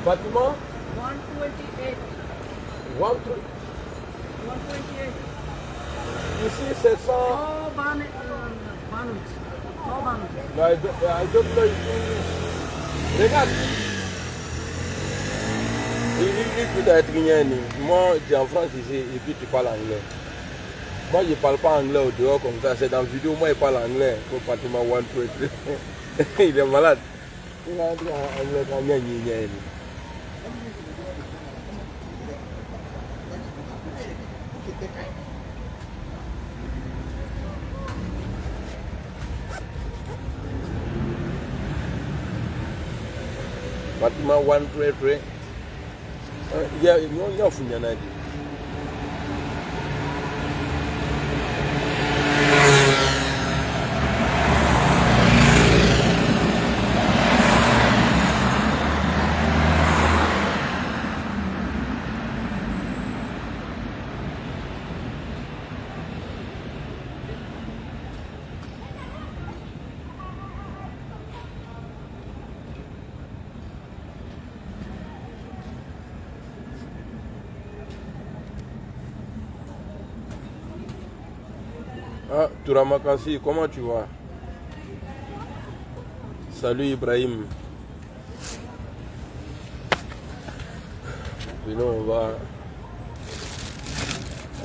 Bâtiment 128. 128. Ici, c'est 100. Oh, Banus. Oh, Banus. I don't know English. Regarde. Il peut être rien. Moi, tu es en France ici et puis tu parles anglais. Moi, je ne parle pas anglais au dehors comme ça. C'est dans la vidéo, moi, je parle anglais. Pour bâtiment 128. Il est malade. Il a dit anglais quand il y a. Bâtiment 133. Il y a un fouillage. Ah, Touramakassi, comment tu vas? Salut Ibrahim. Puis là, on va.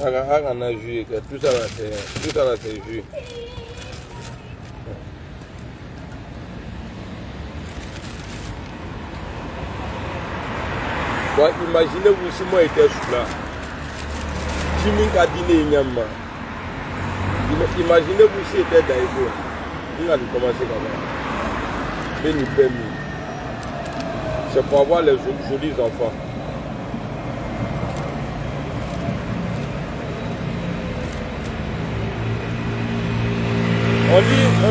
On a joué, tout ça là, c'est joué. Bon, imaginez-vous si moi j'étais là. Jimmy a dîné Nyama. Imaginez-vous si j'étais Daïgo. Il a commencé comme ça. Mais nous permis. C'est pour avoir les jolis enfants. On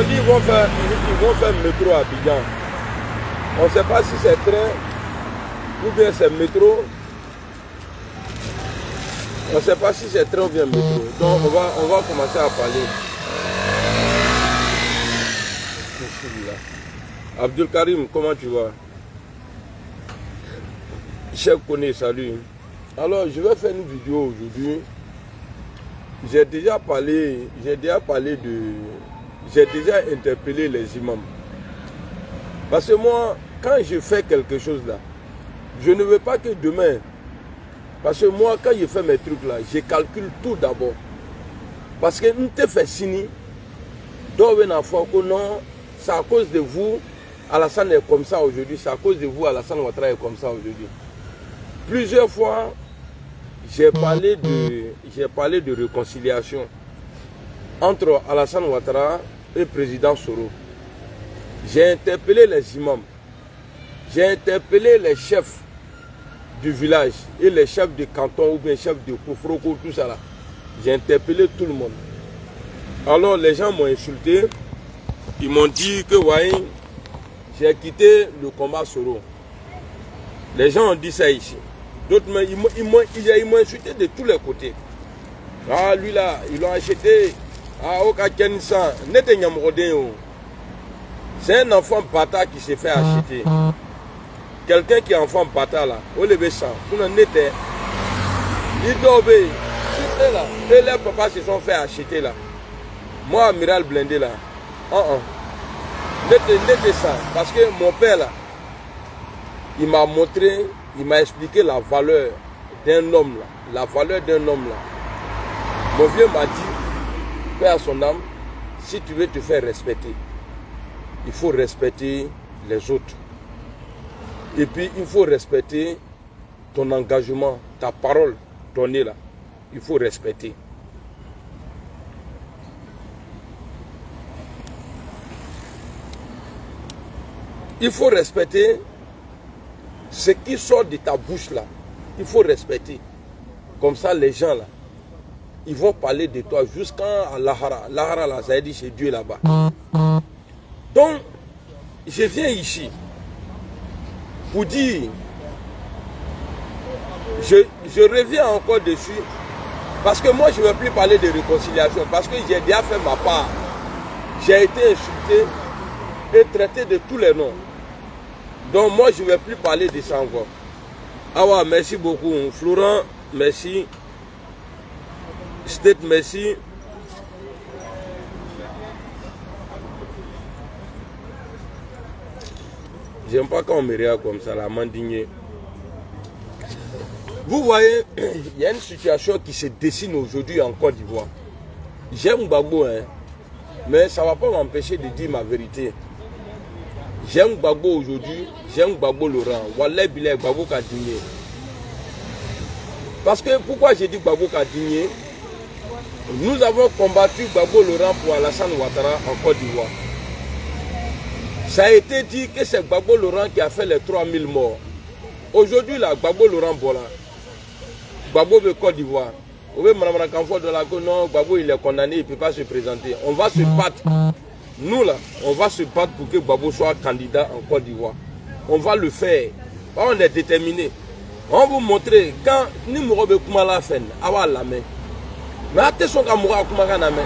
dit ils vont faire métro à Abidjan. On ne sait pas si c'est train ou bien c'est métro. On ne sait pas si c'est train ou bien métro. Donc on va commencer à parler. Abdul Karim, comment tu vas? Chef Koné, salut. Alors je vais faire une vidéo aujourd'hui. J'ai déjà interpellé les imams. Parce que moi, quand je fais quelque chose là, je ne veux pas que demain, parce que moi, quand je fais mes trucs là, je calcule tout d'abord. Parce que nous te fait signer, donc non, c'est à cause de vous, Alassane est comme ça aujourd'hui, c'est à cause de vous, Alassane Ouattara est comme ça aujourd'hui. Plusieurs fois, j'ai parlé de réconciliation entre Alassane Ouattara et le président Soro. J'ai interpellé les imams, j'ai interpellé les chefs du village et les chefs de canton ou bien chefs de Kofroko, tout ça là. J'ai interpellé tout le monde. Alors les gens m'ont insulté, ils m'ont dit que ouais, j'ai quitté le combat Soro. Les gens ont dit ça ici. D'autres, ils m'ont insulté de tous les côtés. Ah, lui là, ils l'ont acheté. Ah, Okakensan, c'est un enfant bâtard qui s'est fait acheter. Quelqu'un qui est enfant bâtard là, au lever ça, pour un été, il doit obéir. Et les papas se sont fait acheter là. Moi, Amiral Blindé là, n'était ça. Parce que mon père là, il m'a montré, il m'a expliqué la valeur d'un homme là. La valeur d'un homme là. Mon vieux m'a dit, paix à son âme, si tu veux te faire respecter, il faut respecter les autres. Et puis il faut respecter ton engagement, ta parole donnée là. Il faut respecter. Il faut respecter ce qui sort de ta bouche là. Il faut respecter. Comme ça les gens là, ils vont parler de toi jusqu'à Lahara. Lahara là, ça veut dire chez Dieu là-bas. Donc, je viens ici pour dire, je reviens encore dessus, parce que moi je ne veux plus parler de réconciliation, parce que j'ai déjà fait ma part. J'ai été insulté et traité de tous les noms. Donc moi je ne vais plus parler de ça encore. Awa, merci beaucoup. Florent, merci. State, merci. J'aime pas quand on me regarde comme ça, la mandignée. Vous voyez, il y a une situation qui se dessine aujourd'hui en Côte d'Ivoire. J'aime Gbagbo, hein, mais ça ne va pas m'empêcher de dire ma vérité. J'aime Gbagbo aujourd'hui, j'aime Gbagbo Laurent. Wallah Bilay Gbagbo Kadimé. Parce que pourquoi j'ai dit Gbagbo Kadimé? Nous avons combattu Gbagbo Laurent pour Alassane Ouattara en Côte d'Ivoire. Ça a été dit que c'est Gbagbo Laurent qui a fait les 3000 morts. Aujourd'hui, là, Gbagbo Laurent Bola, Gbagbo de Côte d'Ivoire. Oui, Mme Kamfo de la Côte, non, Gbagbo il est condamné, il ne peut pas se présenter. On va se battre. Nous, là, on va se battre pour que Gbagbo soit candidat en Côte d'Ivoire. On va le faire. On est déterminé. On va vous montrer quand nous mourons Koumala Fen, awa la main. Mais attention quand mourra Koumala la main.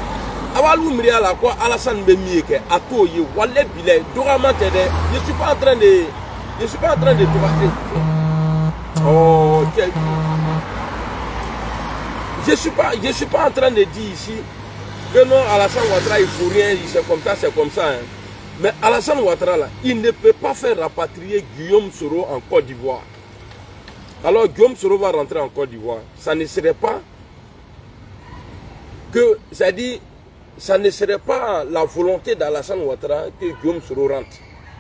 Awa l'oumria la quoi Alassane Bemieke, Ato Ye, Wallet Bilay, Doraman Tede. Je ne suis pas en train de. Je ne suis pas en train de te battre. Oh, je ne suis pas en train de dire ici que non, Alassane Ouattara, il ne faut rien, c'est comme ça. Hein. Mais Alassane Ouattara, là, il ne peut pas faire rapatrier Guillaume Soro en Côte d'Ivoire. Alors Guillaume Soro va rentrer en Côte d'Ivoire. Ça ne serait pas que, c'est-à-dire, ça ne serait pas la volonté d'Alassane Ouattara que Guillaume Soro rentre.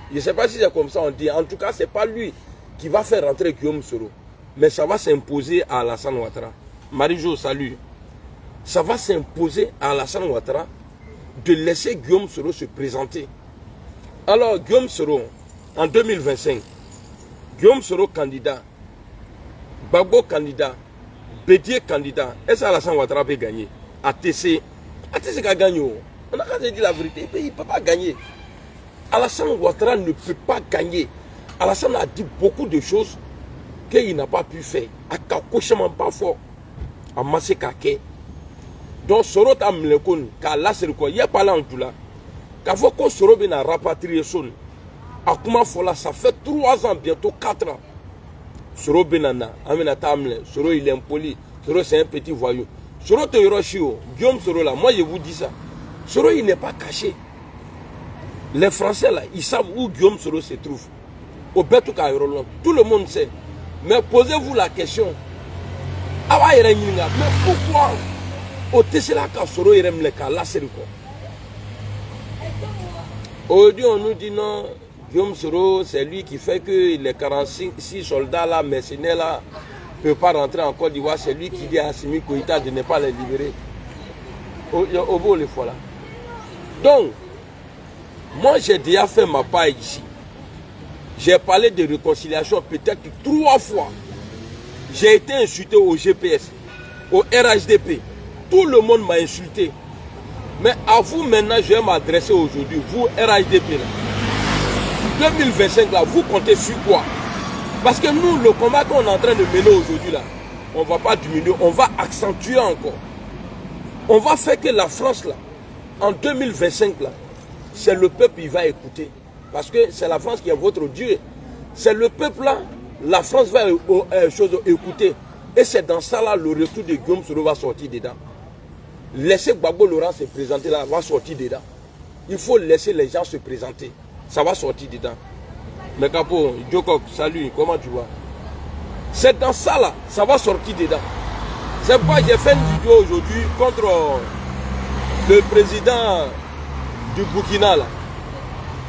Je ne sais pas si c'est comme ça on dit. En tout cas, ce n'est pas lui qui va faire rentrer Guillaume Soro. Mais ça va s'imposer à Alassane Ouattara. Marie-Jo, salut. Ça va s'imposer à Alassane Ouattara de laisser Guillaume Soro se présenter. Alors, Guillaume Soro, en 2025, Guillaume Soro candidat, Gbagbo candidat, Bédié candidat, est-ce qu'Alassane Ouattara peut gagner? ATC a gagné. On a qu'à dire la vérité, il ne peut pas gagner. Alassane Ouattara ne peut pas gagner. Alassane a dit beaucoup de choses qu'il n'a pas pu faire. A kakochement pas fort. A massé kake. Donc Soro ta mlekon ka lasser quoi. Il y a pas là en tout là. Ka faut que Soro bien a rapatrié son. A comment fola ça fait 3 ans bientôt 4 ans. Soro benana amena tamle. Soro il est impoli. Soro c'est un petit voyou. Soro te Hiroshio. Guillaume Soro là. Moi je vous dis ça. Soro il n'est pas caché. Les Français là, ils savent où Guillaume Soro se trouve. Au Betou Kairolon. Tout le monde sait. Mais posez-vous la question. Mais pourquoi au Tessela Soro Irem Leka là c'est quoi? Aujourd'hui on nous dit non, Guillaume Soro c'est lui qui fait que les 46 soldats là, mercenaires là, ne peuvent pas rentrer en Côte d'Ivoire. C'est lui qui dit à Assimi Koïta de ne pas les libérer. Au beau les fois là. Donc, moi j'ai déjà fait ma part ici. J'ai parlé de réconciliation peut-être 3 fois. J'ai été insulté au GPS, au RHDP. Tout le monde m'a insulté. Mais à vous maintenant, je vais m'adresser aujourd'hui. Vous, RHDP, là. 2025, là, vous comptez sur quoi? Parce que nous, le combat qu'on est en train de mener aujourd'hui, là, on ne va pas diminuer, on va accentuer encore. On va faire que la France, là, en 2025, là, c'est le peuple qui va écouter. Parce que c'est la France qui est votre Dieu. C'est le peuple là, la France va écouter. Et c'est dans ça là, le retour de Guillaume Soro va sortir dedans. Laissez Gbagbo Laurent se présenter là, va sortir dedans. Il faut laisser les gens se présenter. Ça va sortir dedans. Mais Capo, Djokok, salut, comment tu vas? C'est dans ça là, ça va sortir dedans. C'est pourquoi j'ai fait une vidéo aujourd'hui contre le président du Burkina là.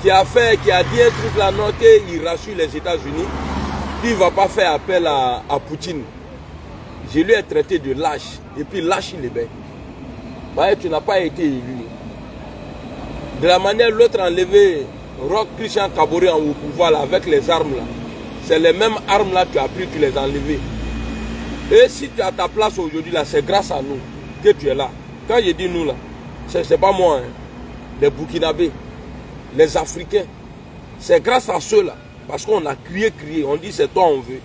Qui a dit un truc là, non, qu'il rassure les États-Unis, qu'il ne va pas faire appel à Poutine. Je lui ai traité de lâche, et puis lâche il est bien. Bah, tu n'as pas été élu. De la manière l'autre a enlevé Roch Christian Kaboré au pouvoir là, avec les armes là. C'est les mêmes armes là que tu as pris, tu les as enlevées. Et si tu as ta place aujourd'hui là, c'est grâce à nous que tu es là. Quand je dis nous là, c'est pas moi, hein, les Burkinabés. Les Africains, c'est grâce à ceux-là, parce qu'on a crié, on dit c'est toi on veut.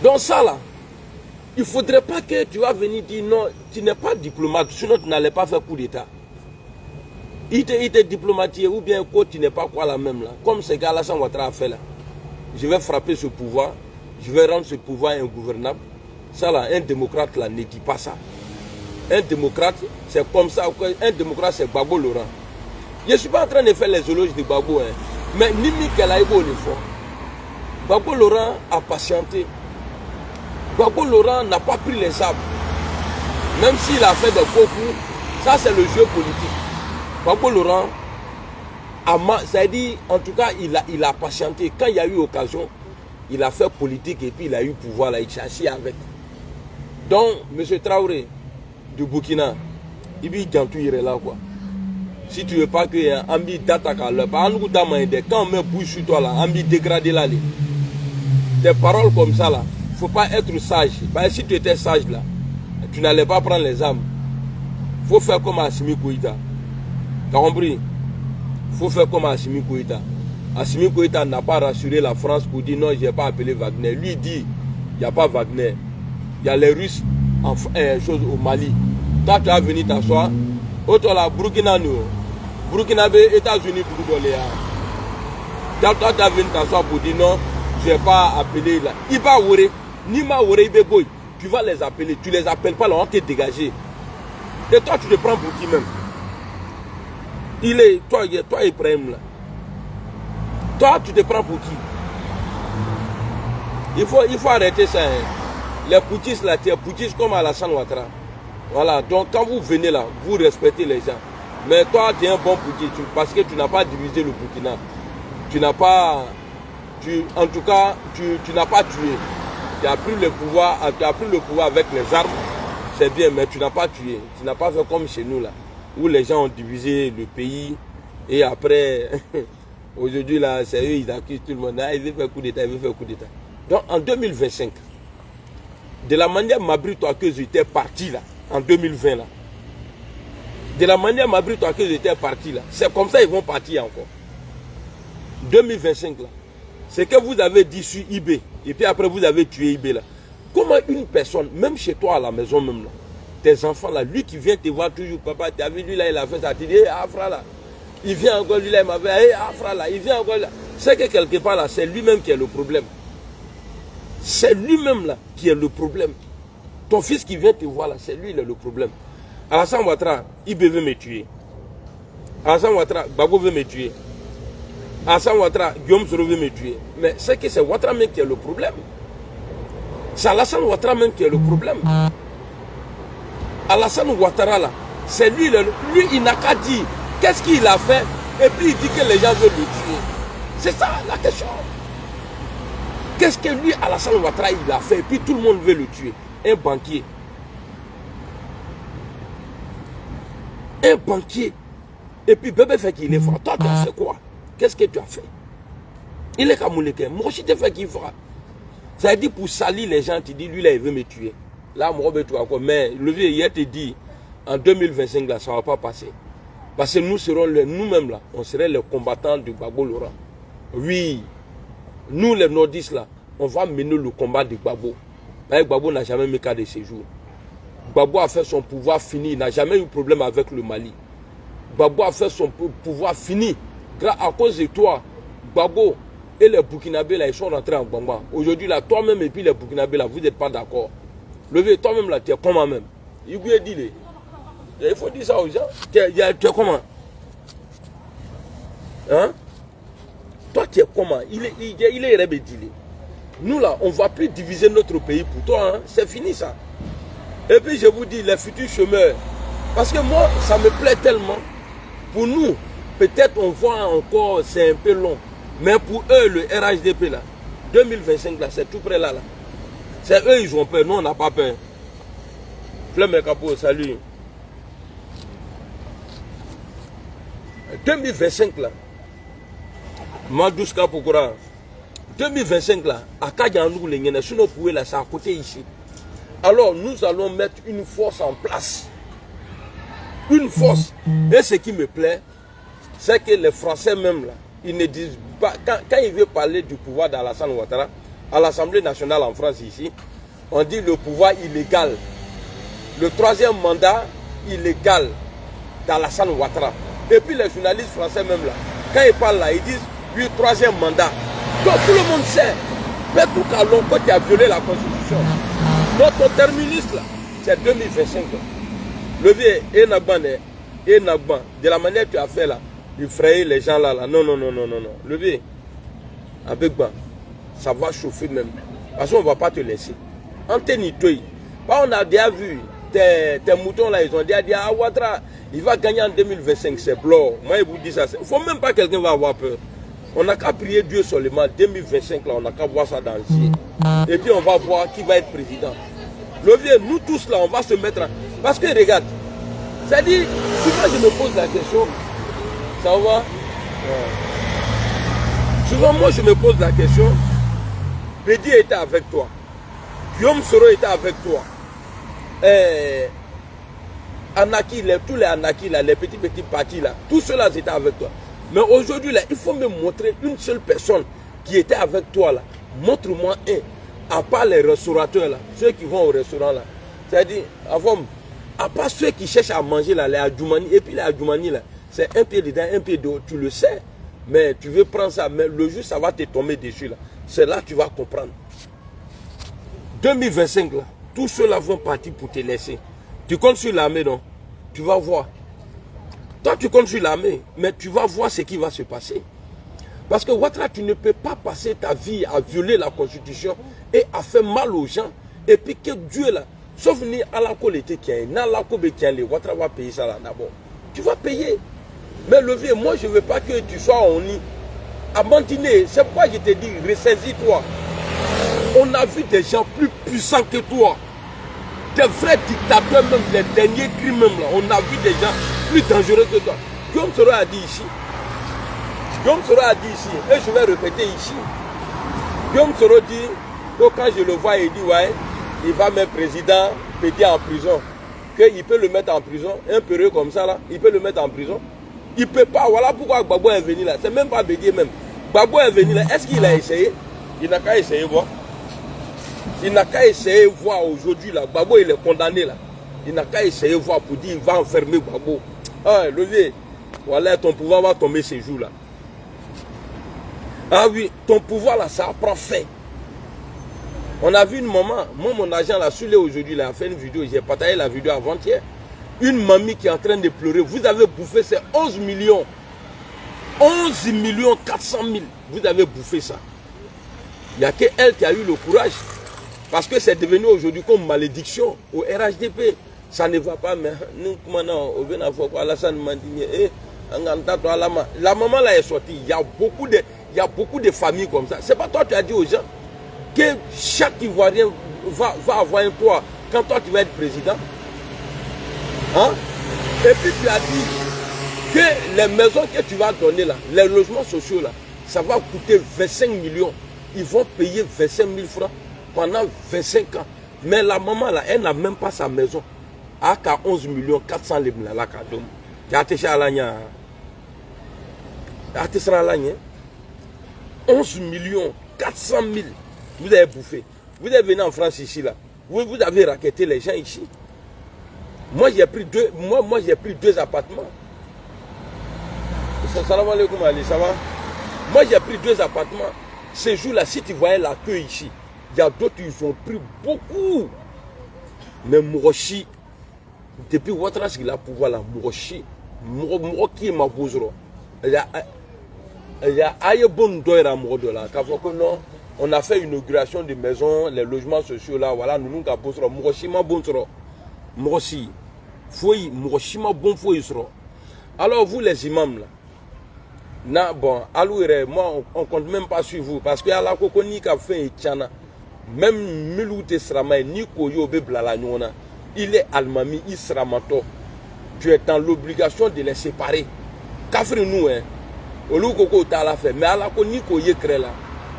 Donc ça là, il ne faudrait pas que tu vas venir dire non, tu n'es pas diplomate, sinon tu n'allais pas faire coup d'État. Il te diplomatier ou bien quoi, tu n'es pas quoi la même là. Comme ce gars Alassane Ouattara a fait là. Je vais frapper ce pouvoir je vais rendre ce pouvoir ingouvernable. Ça là, un démocrate là ne dit pas ça. Un démocrate, c'est comme ça. Un démocrate, c'est Gbagbo Laurent. Je ne suis pas en train de faire les éloges de Gbagbo, hein. Mais Nimi Kelaïbo le font. Gbagbo Laurent a patienté. Gbagbo Laurent n'a pas pris les sables. Même s'il a fait de faux coups, ça c'est le jeu politique. Gbagbo Laurent, ça veut dire, en tout cas, il a patienté. Quand il y a eu occasion, il a fait politique et puis il a eu pouvoir, là, il s'assit avec. Donc, M. Traoré, du Burkina, il dit qu'il là, quoi. Si tu ne veux pas que Ambi t'attaque à l'heure, quand on met bouche sur toi, là, Ambi dégradé là, des paroles comme ça, là, il ne faut pas être sage. Parce que si tu étais sage, là, tu n'allais pas prendre les armes. Il faut faire comme Assimi Goïta. Tu as compris? Il faut faire comme Assimi Goïta. Assimi Goïta n'a pas rassuré la France pour dire non, je n'ai pas appelé Wagner. Lui dit, il n'y a pas Wagner. Il y a les Russes au Mali. Toi, tu vas venir t'asseoir. Autre là, Burkina, Burkina, États-Unis, toi, tu vas venir t'asseoir pour dire non, je n'ai pas appelé là. Il va ourer, ni ma ourer, tu vas les appeler. Tu ne les appelles pas là, on va te dégager. Et toi, tu te prends pour qui même? Toi, Ibrahim là. Toi, tu te prends pour qui? Il faut arrêter ça. Hein. Les poutistes là, tu es poutiste comme Alassane Ouattara. Voilà, donc quand vous venez là, vous respectez les gens. Mais toi, tu es un bon poutiste parce que tu n'as pas divisé le Burkina. Tu n'as pas, en tout cas, tu n'as pas tué. Tu as pris le pouvoir avec les armes. C'est bien, mais tu n'as pas tué. Tu n'as pas fait comme chez nous là, où les gens ont divisé le pays et après, aujourd'hui là, c'est eux, ils accusent tout le monde. Ah, ils veulent faire coup d'État, ils veulent faire coup d'État. Donc en 2025, de la manière mabritoaqueuse était parti là, en 2020 là, de la manière mabritoaqueuse était parti là, c'est comme ça ils vont partir encore. 2025 là, c'est que vous avez dit sur eBay, et puis après vous avez tué eBay là. Comment une personne, même chez toi à la maison même là, tes enfants là, lui qui vient te voir toujours, papa, tu as vu lui là, il a fait ça, tu dis, hé, Afra là, il vient encore lui là, il m'avait, hé, Afra là, il vient encore là. C'est que quelque part là, c'est lui-même qui est le problème. C'est lui-même là qui est le problème. Ton fils qui vient te voir là, c'est lui là le problème. Alassane Ouattara, il veut me tuer. Alassane Ouattara, Gbagbo veut me tuer. Alassane Ouattara, Guillaume Soro veut me tuer. Mais c'est que c'est Ouattara même qui est le problème. C'est Alassane Ouattara même qui est le problème. Alassane Ouattara là, c'est lui, lui il n'a qu'à dire qu'est-ce qu'il a fait et puis il dit que les gens veulent le tuer. C'est ça la question. Qu'est-ce que lui, Alassane Ouattara, il a fait et puis tout le monde veut le tuer. Un banquier. Un banquier. Et puis bébé fait qu'il est fort. Toi, tu as fait quoi? Qu'est-ce que tu as fait? Il est comme Mouleke. Moi aussi, tu fait qu'il fera. Ça veut dire pour salir les gens, tu dis, lui là, il veut me tuer. Là, moi, je vais quoi. Mais le vieux, hier, te dit, en 2025, là, ça ne va pas passer. Parce que nous serons nous-mêmes là, on serait les combattants de Gbagbo Laurent. Oui. Nous, les nordistes, là, on va mener le combat de Gbagbo. Mais Gbagbo n'a jamais mis cas de séjour. Gbagbo a fait son pouvoir fini. Il n'a jamais eu de problème avec le Mali. Gbagbo a fait son pouvoir fini. À cause de toi, Gbagbo et les Burkinabés, là, ils sont rentrés en Gbagbo. Aujourd'hui, là, toi-même et puis les Burkinabés, là, vous n'êtes pas d'accord. Le vieux, toi-même, là, tu es comment même? Il vous a dit, il faut dire ça aux gens. Tu es comment? Hein? Toi, tu es comment? Il est rébédilé. Nous, là, on ne va plus diviser notre pays pour toi. Hein? C'est fini, ça. Et puis, je vous dis, les futurs chômeurs. Parce que moi, ça me plaît tellement. Pour nous, peut-être on voit encore, c'est un peu long. Mais pour eux, le RHDP, là, 2025, là, c'est tout près là. C'est eux, ils ont peur. Nous, on n'a pas peur. Flemme Capo, salut. 2025, là. Madouska Pokora. 2025 là, à Kajanou, les Ngenè, sinon pour là, c'est à côté ici. Alors nous allons mettre une force en place. Une force. Et ce qui me plaît, c'est que les Français même là, ils ne disent pas, quand ils veulent parler du pouvoir d'Alassane Ouattara, à l'Assemblée nationale en France ici, on dit le pouvoir illégal. Le troisième mandat illégal d'Alassane Ouattara. Et puis les journalistes français même là, quand ils parlent là, ils disent, oui, troisième mandat. Donc tout le monde sait Petrouk à Lonko, tu as violé la constitution. Donc ton terminus là, c'est 2025. Le vieux, et Nagban, de la manière que tu as fait là, il frayer les gens là. Non. Le vieux, avec Ban, ça va chauffer même. Parce qu'on ne va pas te laisser. Antenne Toy. On a déjà vu tes moutons là, ils ont déjà dit ah Ouattara, il va gagner en 2025, c'est blanc. Moi, je vous dis ça. Il ne faut même pas que quelqu'un va avoir peur. On n'a qu'à prier Dieu seulement. 2025, là, on n'a qu'à voir ça dans le ciel. Et puis on va voir qui va être président. Le vieux, nous tous là, on va se mettre à... Parce que regarde, c'est-à-dire, souvent je me pose la question, ça va? Ouais. Souvent moi je me pose la question, Bédi était avec toi, Guillaume Soro était avec toi, Anaki, tous les Anaki là, les petits partis là, tous ceux-là étaient avec toi. Mais aujourd'hui là, il faut me montrer une seule personne qui était avec toi là. Montre-moi un, à part les restaurateurs là, ceux qui vont au restaurant là. C'est-à-dire, à part ceux qui cherchent à manger là, les Adjoumani, et puis les Adjoumani là, c'est un pied dedans, un pied dehors, tu le sais. Mais tu veux prendre ça, mais le jour ça va te tomber dessus là. C'est là que tu vas comprendre. 2025 là, tous ceux-là vont partir pour te laisser. Tu comptes sur l'armée non? Tu vas voir. Toi tu comptes sur l'armée, mais tu vas voir ce qui va se passer. Parce que Ouattara, tu ne peux pas passer ta vie à violer la constitution et à faire mal aux gens. Et puis que Dieu là, sauf ni à la collecte qui est, n'a la collecte qui est, Ouattara va payer ça là d'abord. Tu vas payer. Mais le vieux, moi je ne veux pas que tu sois en nid. À Mantiner, c'est pourquoi je te dis, ressaisis-toi. On a vu des gens plus puissants que toi. Des vrais dictateurs, même les derniers crimes même là. On a vu des gens plus dangereux que toi. Guillaume Soro a dit ici. Guillaume Soro a dit ici, et je vais répéter ici. Guillaume Soro dit que quand je le vois, il dit ouais, il va mettre président Bédi en prison. Qu'il peut le mettre en prison, un période comme ça là, il peut le mettre en prison. Il ne peut pas, voilà pourquoi Gbagbo est venu là. C'est même pas Bédi même. Gbagbo est venu là, est-ce qu'il a essayé? Il n'a qu'à essayer voir. Il n'a qu'à essayer voir aujourd'hui là. Gbagbo il est condamné là. Il n'a qu'à essayer voir pour dire il va enfermer Gbagbo. Ah, le vieux, voilà, ton pouvoir va tomber ces jours là. Ah oui, ton pouvoir là, ça prend fait. On a vu une maman, moi mon agent là, sur aujourd'hui, il a fait une vidéo, j'ai partagé la vidéo avant-hier. Une mamie qui est en train de pleurer, vous avez bouffé ces 11 millions. 11 millions 400 000, vous avez bouffé ça. Il n'y a qu'elle qui a eu le courage. Parce que c'est devenu aujourd'hui comme malédiction au RHDP. Ça ne va pas, mais nous, maintenant, la maman là est sortie. Il y a beaucoup de familles comme ça. C'est pas toi qui as dit aux gens que chaque Ivoirien va avoir un toit quand toi tu vas être président. Hein? Et puis tu as dit que les maisons que tu vas donner là, les logements sociaux là, ça va coûter 25 millions. Ils vont payer 25 000 francs pendant 25 ans. Mais la maman là, elle n'a même pas sa maison. À 11 millions 400 000 là, 11 millions 400 000. Vous avez bouffé. Vous êtes venu en France ici là. Vous avez raquetté les gens ici. Moi j'ai pris deux appartements. Salam alaikum Ali, ça va? Moi j'ai pris 2 appartements. Ces jours-là, si tu voyais la queue ici, il y a d'autres qui ont pris beaucoup. Mais Mourochi, depuis Ouattara qu'il a pouvoir là, Mourochi, qui est ma bouzro. Il y a Ayebon Doira Mourodola. On a fait une inauguration de maisons, les logements sociaux là, voilà, nous avons bouzro. Mourochi ma bouzro. Mourochi, fouille, Mourochi ma bon fouille. Alors vous les imams là, na bon, alors moi on compte même pas sur vous parce que à la Kokoni qui a fait Tchana, même Miloute Srama ni Koyo Beblalanyona, il est Almami, Isramato. Tu es dans l'obligation de les séparer. Kafri nous hein, Olu Koko t'a la fait, mais à la Koni Koye crée là,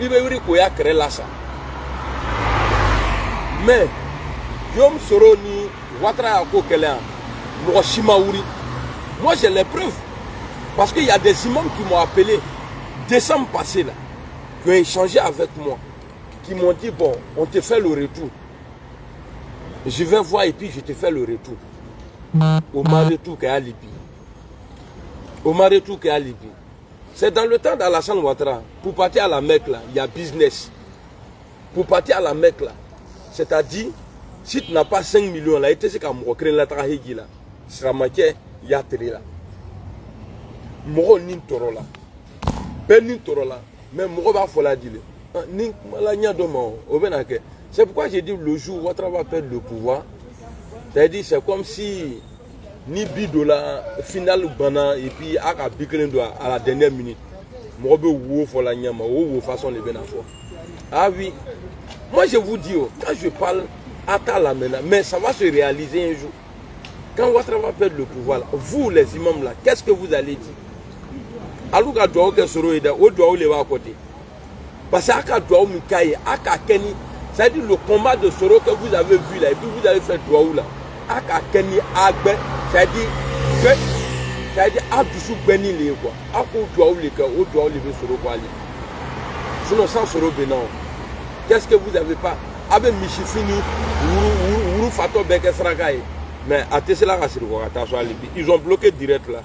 il veut dire Koya crée là ça. Mais Guillaume Soro ni Ouattara Kokelean, Mourochimaouri. Moi j'ai les preuves. Parce qu'il y a des imams qui m'ont appelé décembre passé là, qui ont échangé avec moi, qui m'ont dit bon, on te fait le retour. Je vais voir et puis je te fais le retour. Au Maretou qui est à Libye. Au Maretou qui est à Libye. C'est dans le temps d'Alassane Ouattara, pour partir à la Mecque là, il y a business. pour partir à la Mecque là. C'est-à-dire, si tu n'as pas 5 millions là, et tu sais qu'à moi, créer la trahie là, c'est marqué, il y a télé là. Moi, ni toro là. Ben ni toro là. Mais moi, va falloir dire. Ni malanya domo, obenake. C'est pourquoi j'ai dit le jour où Ouattara va perdre le pouvoir, c'est-à-dire c'est comme si ni bidola final bana et puis aka biklen doit à la dernière minute. Moi be wo fo la nyama, wo façon les benafo. Ah oui. Moi je vous dis quand je parle à la maintenant, mais ça va se réaliser un jour. Quand Ouattara va perdre le pouvoir, vous les imams là, qu'est-ce que vous allez dire? Alouka doit que soro ida, o doit le va à côté. Parce que aka doit mikaye, aka keni. C'est-à-dire le combat de Soro que vous avez vu là, et puis vous avez fait Douaou là. Aka Keni Agbe, c'est-à-dire Abdoussou Beni les quoi. Ako Douaou les cas, au Douaou les Soro quoi. Sinon sans Soro Benan. Qu'est-ce que vous n'avez pas? Avec Michifini, Ourou Fato Beke Sragaye. Mais à Tessela Rassirou, attention à l'Ibi. Ils ont bloqué direct là.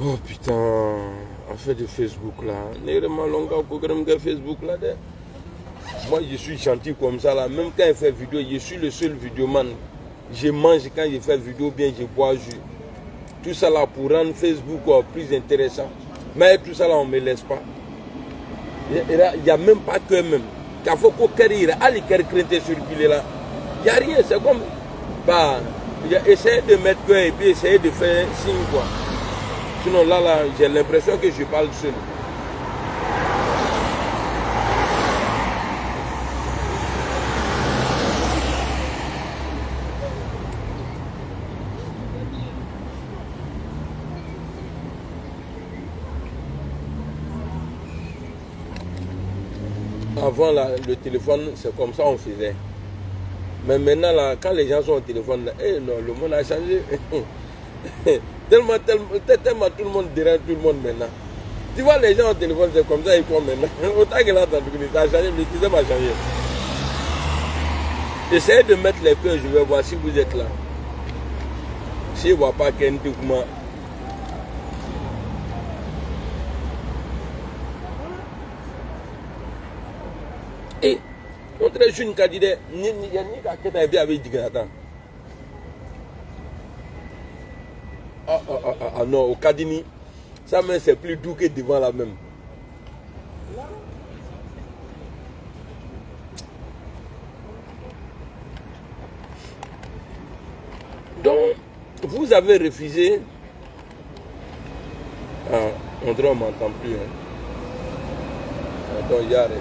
Oh putain, affaire de Facebook là. Facebook là. Moi je suis gentil comme ça là. Même quand il fait vidéo, je suis le seul vidéoman. Je mange quand je fais vidéo, bien je bois jus. Tout ça là pour rendre Facebook plus intéressant. Mais tout ça là on ne me laisse pas. Il n'y a même pas que même. Quand il faut qu'on circuler là. Il n'y a rien, c'est comme. Bah, essayer de mettre que et puis essayer de faire signe quoi. Sinon là, j'ai l'impression que je parle seul. Avant là, le téléphone, c'est comme ça on faisait. Mais maintenant là, quand les gens sont au téléphone, là, non, le monde a changé. tellement tout le monde dérange tout le monde maintenant. Tu vois les gens au téléphone, c'est comme ça ils font maintenant. Autant que là, ça a changé, mais ça va changer. Essayez de mettre les cœurs, je vais voir si vous êtes là. Si je ne vois pas qu'un document. Et, contre les jeunes candidats, il n'y a ni qu'à qui est avec Diganatan. Ah non, au Kadini, ça même c'est plus doux que devant la même. Donc, vous avez refusé. Ah, André, on ne m'entend plus. Hein. Attends, il y a arrêté.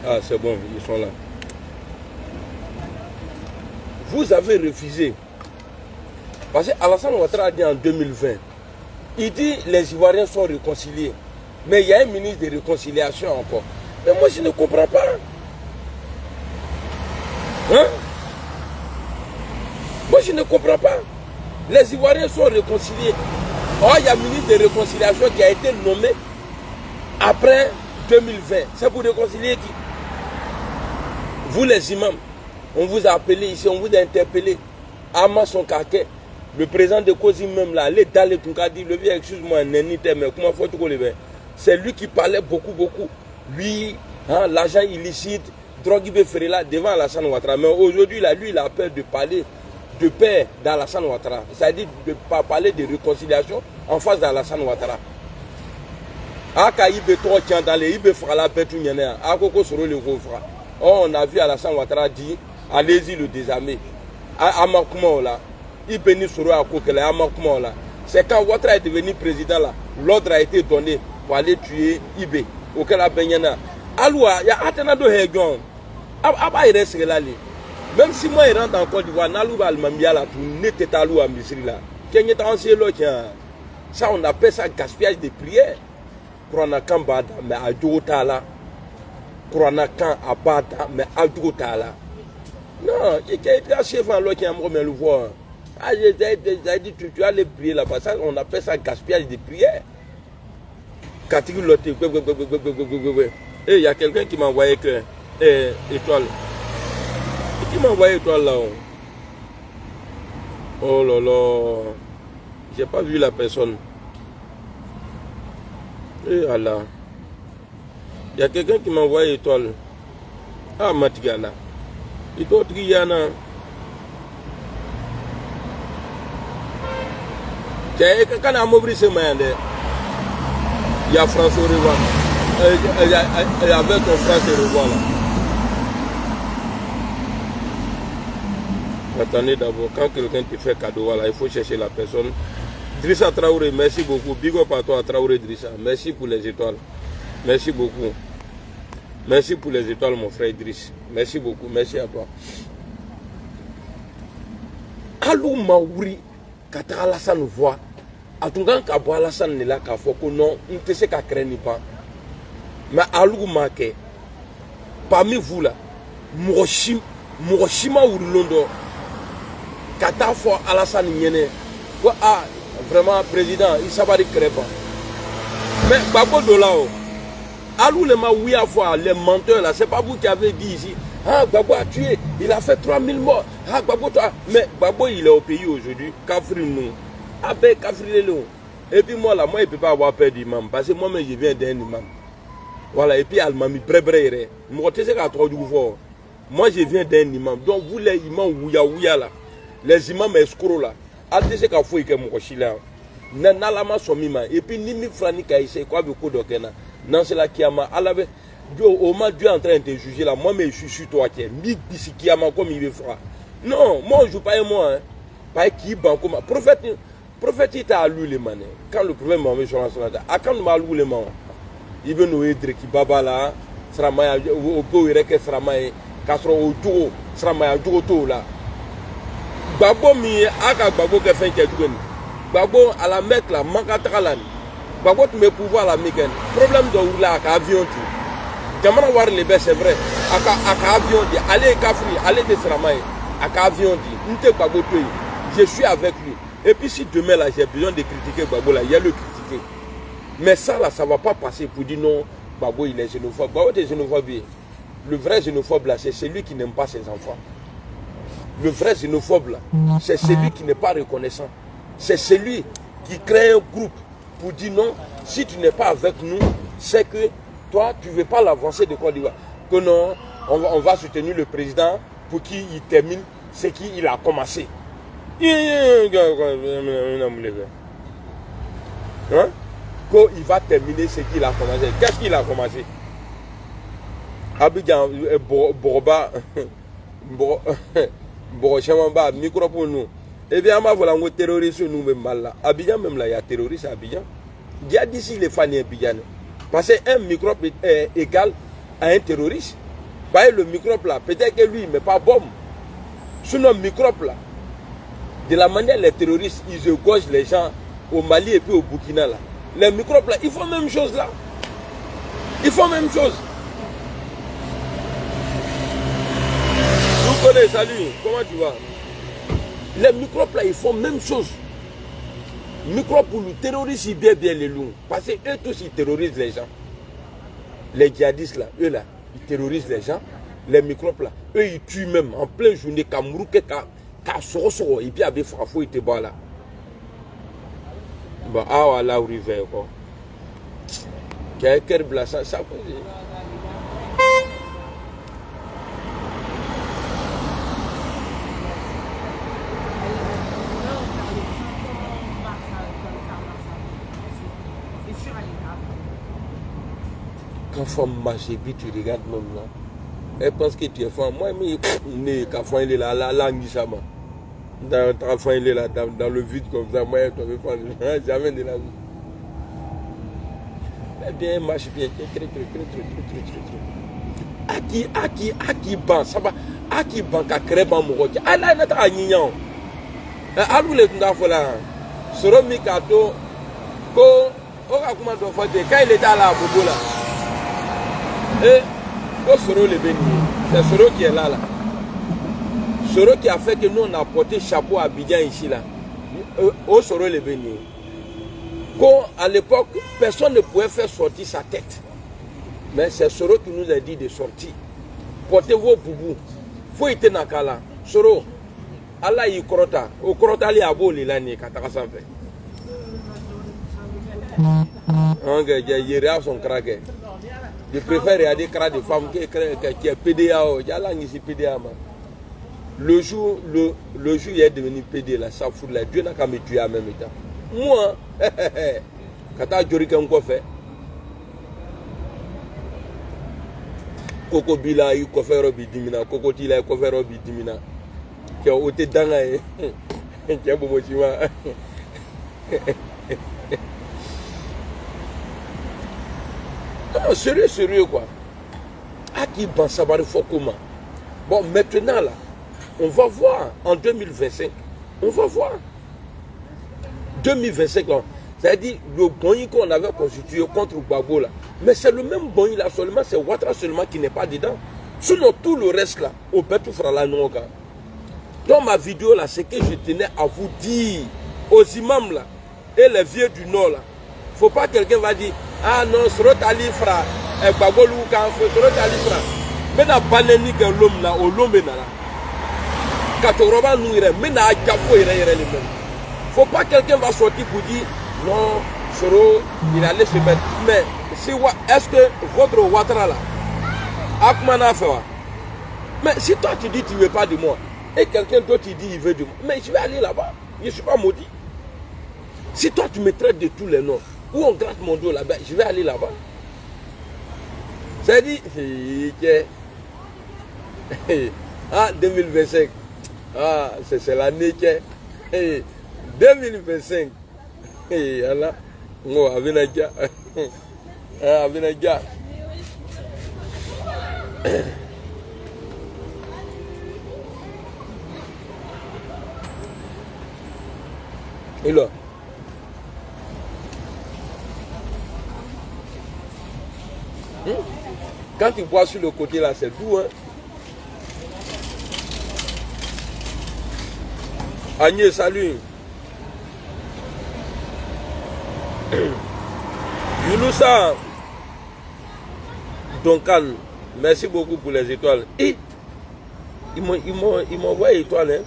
Ah, c'est bon, ils sont là. Vous avez refusé. Parce qu'Alassane Ouattara a dit en 2020, il dit les Ivoiriens sont réconciliés. Mais il y a un ministre de réconciliation encore. Mais moi, je ne comprends pas. Hein? Moi, je ne comprends pas. Les Ivoiriens sont réconciliés. Or, il y a un ministre de réconciliation qui a été nommé après 2020. C'est pour réconcilier qui? Vous les imams, on vous a appelé ici, on vous a interpellé. Ama son kaké, le président de Kosi même là, l'État le Tunkadi, le vieux, excuse-moi, mais comment faut-il le faire? C'est lui qui parlait beaucoup. Lui, hein, l'argent illicite, drogue là devant Alassane Ouattara. Mais aujourd'hui, lui, il a peur de parler de paix d'Alassane Ouattara. C'est-à-dire de ne pas parler de réconciliation en face d'Alassane Ouattara. Aka ibe trop tiens dans les ibe fera la paix tout nyana. Akoko soro le refra. Oh, on a vu Alassane Ouattara dire allez-y le désarmer. Amakouma là, Ibeni soro akokele Amakouma là. C'est quand Ouattara est devenu président là, l'ordre a été donné pour aller tuer Ibé. Auquel a benyana. Aloua, il y a Atenado Hegon. Aba il reste là. Même si moi il rentre en Côte d'Ivoire, Nalouba Almambia là, tout n'était à l'eau à Misri là. Tiens, il est en cielo tiens. Ça, on appelle ça gaspillage de prières. Kuranakan bada, mais à Djotala. Kuranakan à bada, mais à Djotala. Non, il y a un chef en l'autre qui a le voir. Ah, j'ai dit, tu as les prières là-bas. Ça, on appelle ça gaspillage de prières. Et il y a quelqu'un qui m'a envoyé que étoile. Qui m'a envoyé étoile là-haut. Oh là là. J'ai pas vu la personne. Et Allah. Il y a quelqu'un qui m'a envoyé étoile. Ah, Matigala. Il doit triana. Tiens, quand on a mobilisé ce matin, il y a François Revoix. Il y avait ton frère qui Revoix là. Attendez d'abord, quand quelqu'un te fait cadeau, voilà, il faut chercher la personne. Drissa Traoré, merci beaucoup. Big up à toi, Traoré Drissa. Merci pour les étoiles. Merci beaucoup. Merci pour les étoiles, mon frère Idriss. Merci beaucoup. Merci à toi. Alou Maouri, Kata Alassane voit. Atungan Kabo Alassane n'est là qu'à faut que non, il ne sait qu'à craindre pas. Mais Alou Maké, parmi vous là, Mouroshima ou Londo, Kata fo Alassane Nyene. Ah, vraiment, président, il s'en va de crêpes. Mais Babo Dolao, Alou le Maoui à fois, les menteurs là, c'est pas vous qui avez dit ici. Ah, Babo a tué, il a fait 3000 morts. Ah, Babo, toi. Mais Babo, il est au pays aujourd'hui. Kafri nous. Abe Kafri le loup. Et puis moi là, moi, il ne peut pas avoir peur d'imam. Parce que moi-même, je viens d'un imam. Voilà, et puis Almami, bré. Moi, tu sais qu'à trop du fort. Moi, je viens d'un imam. Donc, vous, les imams, ouya là. Les imams escrocs là. Tu sais qu'à faut que mon chila. Nanalama somima. Et puis, Nimi Frani Kaïse, quoi, beaucoup d'okena. Non, c'est la Kiama. Au moins, Dieu est en train de te juger là. Moi, mais je suis sur toi qui est. D'ici Kiama comme il veut faire. Non, moi, je ne joue pas moi. Hein. Pas qui banco. Prophète, il t'a alloué les mains. Quand le prophète m'a mis sur la sonate, à quand il m'a alloué les mains, il veut nous aider qui baba là, Sramaya, au peu il est Sramaya, Castro au tour, Sramaya, tout là. Babo mi, aka Babo qui fait quelque chose. Babo à la Mecque là, Mankatralan. Babo tu me pouvoir la Mecque. Problème de où là, avec avion tout. Jamana voir les bêtes, c'est vrai. Avec avion dit, allez Kafri, allez de Sramaya. Avec avion dit, n'te Babo tu. Je suis avec lui. Et puis si demain là j'ai besoin de critiquer Babo là, il y a le critiquer. Mais ça là, ça ne va pas passer pour dire non, Babo il est xénophobe. Babo est xénophobe. Le vrai xénophobe là, c'est celui qui n'aime pas ses enfants. Le vrai xénophobe là, c'est celui qui n'est pas reconnaissant. C'est celui qui crée un groupe pour dire non, si tu n'es pas avec nous, c'est que toi tu ne veux pas l'avancée de Côte d'Ivoire. Que non, on va soutenir le président pour qu'il termine ce qu'il a commencé. Hein? Quand il va terminer ce qu'il a commencé. Qu'est-ce qu'il a commencé? Abidjan, Borba, Borochamamba, micro pour nous. Eh bien, on va voir terroriste nous même mal là. Abidjan même là, il y a terroriste à Abidjan. Il y a d'ici les fans Abidjan. Parce qu'un microbe est égal à un terroriste. Bah, le microbe là, peut-être que lui, il ne met pas bombe. Sinon, le microbe là, de la manière les terroristes, ils égorgent les gens au Mali et puis au Burkina là. Les microbes là, ils font la même chose là. Ils font la même chose. Vous connaissez, salut, comment tu vas? Les microbes là, ils font la même chose. Microbes pour le terroriste, ils bien les loups. Parce qu'eux tous, ils terrorisent les gens. Les djihadistes là, eux là, ils terrorisent les gens. Les microbes là, eux, ils tuent même en pleine journée, et puis avec Frafou, il était bas là. Bah, ah, voilà, où il va quoi. Quel blason, ça peut dire. Quand femme marche et puis tu regardes même là. Elle pense que tu es femme. Moi, mais quand il est là, la langue, ça m'a. Quand il est là, dans le vide comme ça, moi, je ne peux jamais de la vie. Eh bien, marche bien. À qui ban, ça va. À qui ban, qu'à créer ban mon roquet. Ah là, il y a un nignon. Ah, où les gens là. Soro Mikato, Quand il était à la Bobo là, et Soro le béni, c'est Soro qui est là. Soro qui a fait que nous on a porté chapeau à Abidjan ici là. Au Soro le béni. Quand à l'époque, personne ne pouvait faire sortir sa tête. Mais c'est Soro qui nous a dit de sortir. Portez vos boubous. Faut être nakala. Soro, Allah y krota. Au krota li abo li lani kataka sanfe. Son craqué. Je préfère regarder cra de femmes qui est PDA. Le jour il est devenu PD là, ça fout là. Dieu n'a qu'à me tuer en même temps. Moi, quand tu as dit qu'on quoi fait, Coco Bila, il fait Robi Dimina, Coco Tila, il fait Robi Dimina. Qui a ôté dans la qui a beaucoup de non, sérieux quoi. À qui pense ça va le faire comment? Bon, maintenant là, on va voir en 2025. On va voir. 2025 là. C'est-à-dire le Bonyi qu'on avait constitué contre Gbagbo là. Mais c'est le même Bonyi là seulement, c'est Ouattara seulement qui n'est pas dedans. Sinon tout le reste là, on peut tout faire la non. Dans ma vidéo là, c'est que je tenais à vous dire aux imams là et les vieux du nord là. Faut pas que quelqu'un va dire ah non, Soro Tali fra Gbagbo Loukan, Soro Tali fra. Mais na baneni que l'homme là, au l'homme là. Katoroba nous irait, mais na Djafo irait les mêmes. Faut pas que quelqu'un va sortir pour dire non, Soro, il allait se mettre. Mais si, est-ce que votre Ouattara là, Akmana fait? Mais si toi tu dis tu ne veux pas de moi, et quelqu'un d'autre dit il veut de moi, mais je vais aller là-bas, je ne suis pas maudit. Si toi tu me traites de tous les noms, où on gratte mon dos là-bas, je vais aller là-bas. C'est dit, ah 2025, ah c'est l'année qui 2025. Allah, no Abinaja, Abinaja. Et là, quand tu bois sur le côté là, c'est doux, hein. Agnès, salut. Younousa Duncan, merci beaucoup pour les étoiles. Et ils m'ont envoyé étoiles. Hein?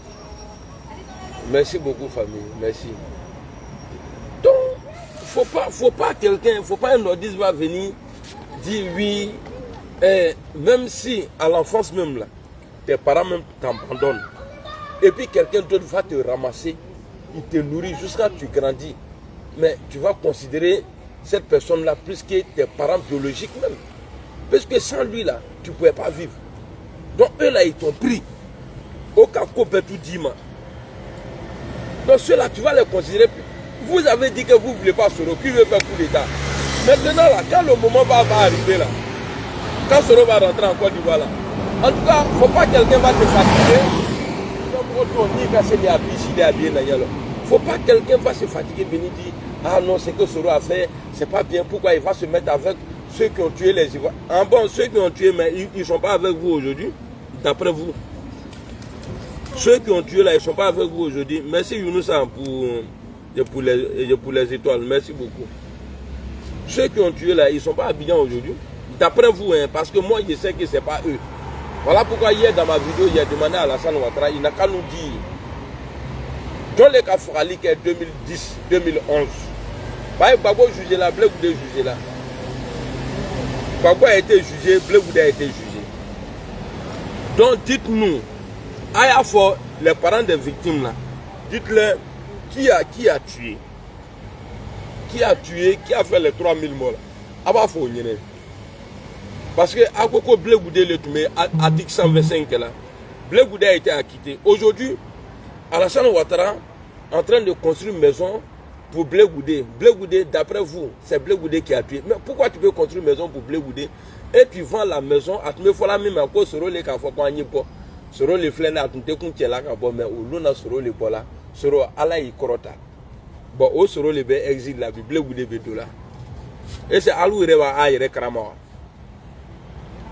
Merci beaucoup, famille. Merci. Donc, faut pas quelqu'un, faut pas un nordiste va venir dire oui, même si à l'enfance même là, tes parents même t'abandonnent. Et puis quelqu'un d'autre va te ramasser, il te nourrit jusqu'à ce que tu grandis. Mais tu vas considérer cette personne-là plus que tes parents biologiques même. Parce que sans lui là, tu ne pouvais pas vivre. Donc eux là, ils t'ont pris. Au cas où tout dima. Donc ceux-là, tu vas les considérer. Vous avez dit que vous ne voulez pas Soro, qui veut faire coup d'État. Maintenant là, quand le moment va arriver là, quand Soro va rentrer en Côte d'Ivoire là, en tout cas, il ne faut pas que quelqu'un va te fatiguer. Il ne faut pas que quelqu'un va se fatiguer, venir dire ah non, c'est que Soro a fait, c'est pas bien, pourquoi il va se mettre avec ceux qui ont tué les Ivoiriens. En bon, ceux qui ont tué, mais ils ne sont pas avec vous aujourd'hui, d'après vous. Ceux qui ont tué là, ils ne sont pas avec vous aujourd'hui. Merci Younousa pour les étoiles, merci beaucoup. Ceux qui ont tué là, ils ne sont pas habillés aujourd'hui, d'après vous, hein, parce que moi je sais que ce n'est pas eux. Voilà pourquoi hier dans ma vidéo, il a demandé à Alassane Ouattara, il n'a qu'à nous dire. Dans les cas Forali qui est 2010-2011, Gbagbo jugé là, Blé Goudé jugé là. Gbagbo a été jugé, Blé Goudé a été jugé. Donc dites-nous, à la fois les parents des victimes là, dites-leur qui a tué. Qui a tué, qui a fait les 3000 morts là. Aba faut y aller. Parce que à Koko Blé Goudé le tombé à 125 là. Blé Goudé a été acquitté. Aujourd'hui, Alassane Ouattara en train de construire une maison pour Blé Goudé. Blé Goudé, d'après vous, c'est Blé Goudé qui a tué. Mais pourquoi tu peux construire une maison pour Blé Goudé et tu vends la maison à tout fois la même à cause Soro les cafés pour agner pas. Soro les flènes à tout te qu'on tient là mais au luna Soro les bola. Soro ala y korota. Bon, au soro le exil la Bible ou des dollars. Et c'est alou reba aïe krama.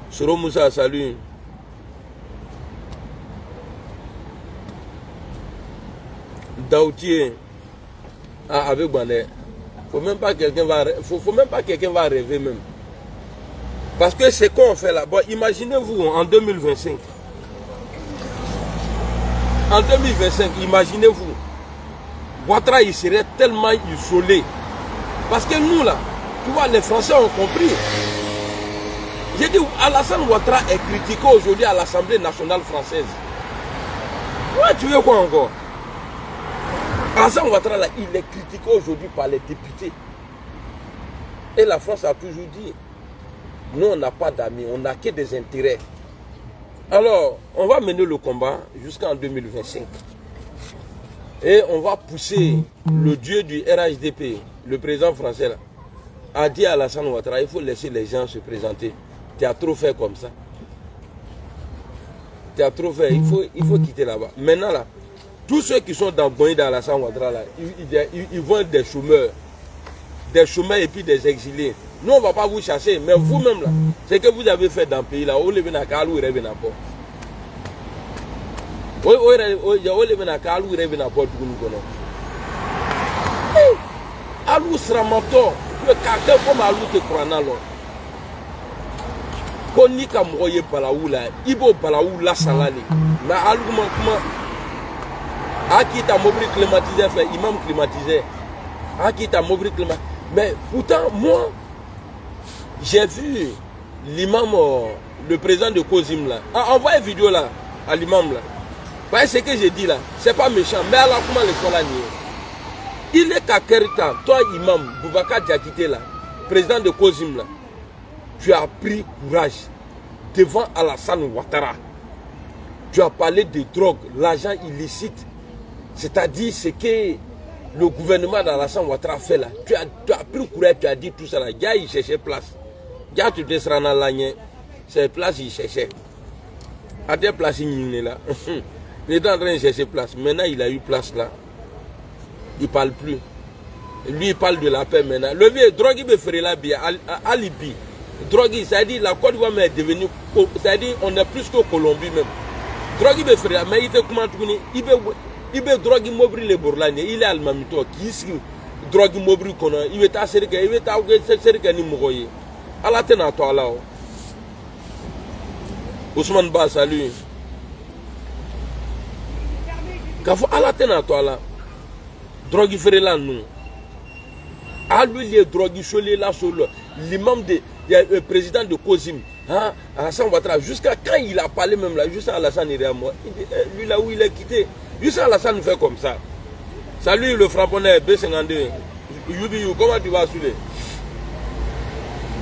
Soro Moussa salut. Daoutier avec Bandé. Faut même pas quelqu'un va rêver même. Parce que c'est qu'on fait là. Bon, imaginez-vous en 2025. En 2025, imaginez-vous. Ouattara, il serait tellement isolé. Parce que nous là, tu vois, les Français ont compris. J'ai dit, Alassane Ouattara est critiqué aujourd'hui à l'Assemblée nationale française. Ouais, tu veux quoi encore? Alassane Ouattara, là, il est critiqué aujourd'hui par les députés. Et la France a toujours dit, nous, on n'a pas d'amis, on n'a que des intérêts. Alors, on va mener le combat jusqu'en 2025. Et on va pousser le dieu du RHDP, le président français, là, a dit à Alassane Ouattara, il faut laisser les gens se présenter. Tu as trop fait comme ça. Tu as trop fait, il faut quitter là-bas. Maintenant, là, tous ceux qui sont dans Alassane Ouattara, là, ils vont être des chômeurs. Des chômeurs et puis des exilés. Nous, on ne va pas vous chasser, mais vous-même, là, ce que vous avez fait dans le pays, là, Alou sera moto, le caractère comme Alou te croit dans l'eau. Koni ka moye balaou là, ibo balaou la salali. Mais Alou comment Aki ta mobile climatisé fait imam climatisé. Aki ta mobile climatisé. Mais pourtant moi j'ai vu l'imam, le président de Kozim là. Envoie une vidéo là à l'imam là. Voyez ce que j'ai dit là, c'est pas méchant, mais alors comment le faut là il est qu'à Kerita, toi imam, Boubacar Diakité là, président de Kozim là, tu as pris courage devant Alassane Ouattara. Tu as parlé de drogue, l'argent illicite, c'est-à-dire ce que le gouvernement d'Alassane Ouattara fait là. Tu as pris courage, tu as dit tout ça là. Gars, il cherchait place. Gars, tu te seras dans l'année, c'est place il cherchait. À des places il est là. Il est en train de chercher place. Maintenant, il a eu place là. Il ne parle plus. Lui, il parle de la paix maintenant. Le vieux, drogue, il me ferait la bien. Alibi. Drogue, c'est-à-dire la Côte d'Ivoire est devenue. C'est-à-dire on est plus que Colombie même. Drogue, il me ferait la mais il était comment tourner. Il veut drogue mobile les Bourlane. Il est almamito. Qui est drogue mobile qu'on a. Il veut assurer qu'il veut assurer qu'il n'y mouille. À la tête à toi là. Ousmane Ba, salut. Quand à la tête à toi là. Drogue ferait là nous. À lui les drogues cholés là sur l'imam le président de Kozim, hein, Alassane Ouattara, jusqu'à quand il a parlé même là, jusqu'à Alassane il est à moi. Lui là où il est quitté, jusqu'à Alassane fait comme ça. Salut le frapponneur B52. Yubi, comment tu vas soulever?